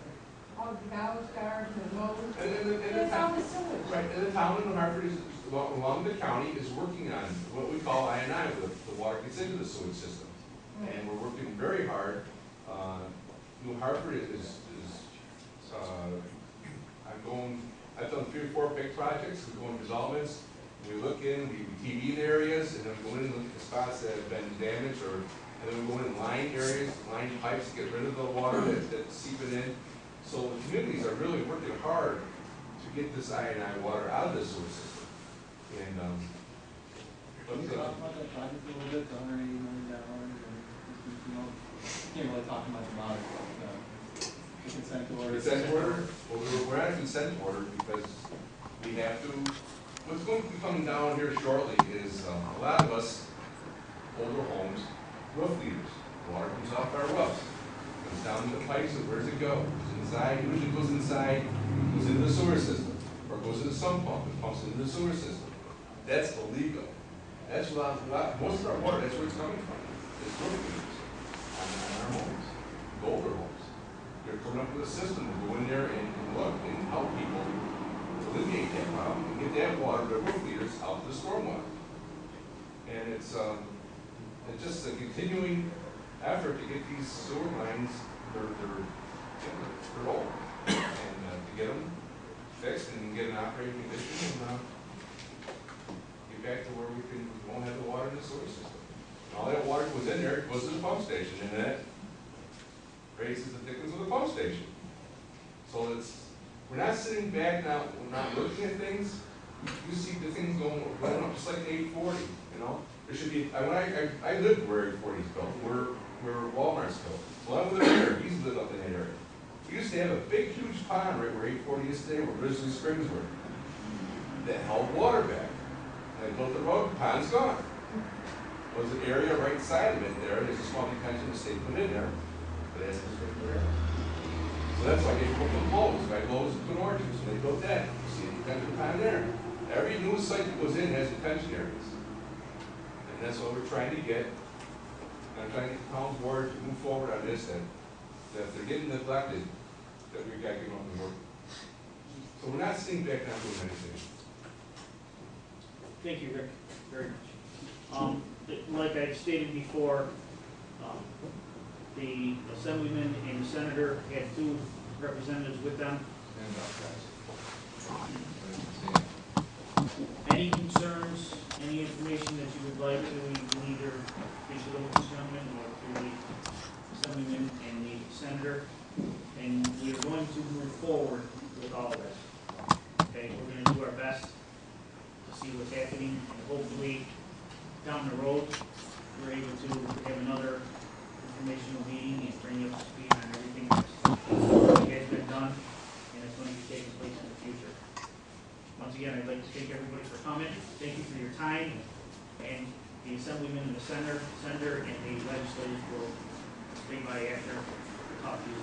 All the Olive Garden, the Lowe's. And It's all the sewage. right, and the town of New Hartford is, along the county, is working on what we call I&I, the water gets into the sewage system. Right. And we're working very hard. New Hartford I've done 3 or 4 big projects. We go in developments, we look in, we TV the areas, and then we go in and look at the spots that have been damaged, and then we go in line areas, line pipes, get rid of the water that's seeping in. So the communities are really working hard to get this I&I water out of the sewer system. And Can you talk about that project a little bit, the $180 million, can't really talk much about it, but the consent order. Consent order? Well, we're at a consent order because we have to, what's going to be coming down here shortly is a lot of us, older homes, roof leaders. Water comes off our roofs, comes down to the pipes, and where does it go? Goes inside, usually goes inside, goes into the sewer system, or goes into some pump, and pumps into the sewer system. That's illegal. That's most of our water, that's where it's coming from. It's roof leaders on our homes, the older homes. They're coming up with a system to go in there and look and help people to alleviate that problem and get that water, the roof leaders, out to the stormwater. And it's just a continuing effort to get these sewer lines, they're old, and to get them fixed and get an operating condition and get back to where we won't have the water in the sewer system. And all that water goes in there, goes to the pump station, and that raises the thickness of the pump station. So we're not sitting back now, we're not looking at things. You see the things going up just like 840, you know? There should be, I lived where 840 is built, where Walmart's built. Well, I lived there, he's lived up in that area. We used to have a big, huge pond right where 840 is today, where Grizzly Springs were, that held water back. And they built the road, the pond's gone. There's an area right side of it there, there's a small detention the state put in there, but it has this right there. So that's why they put the Lowe's, right? Lowe's and Oranges, and they built that. You see a detention pond there. Every new site that goes in has detention areas. And that's what we're trying to get. I'm trying to get the town board to move forward on this, that if they're getting neglected, that we've got to give them the work. So we're not sitting back down doing anything. Thank you, Rick, very much. Like I stated before, the assemblyman and the senator had 2 representatives with them. Any concerns, any information that you would like to, you can either issue them to the gentleman or to the assemblyman and the senator. And we are going to move forward with all of this. Okay, we're going to do our best to see what's happening, and hopefully down the road we're able to have another informational meeting and bring you up to speed on everything that has been done and it's going to be taking place in the future. Once again, I'd like to thank everybody for coming. Thank you for your time, and the assemblyman and the senator and the legislators will stay by after to talk to you.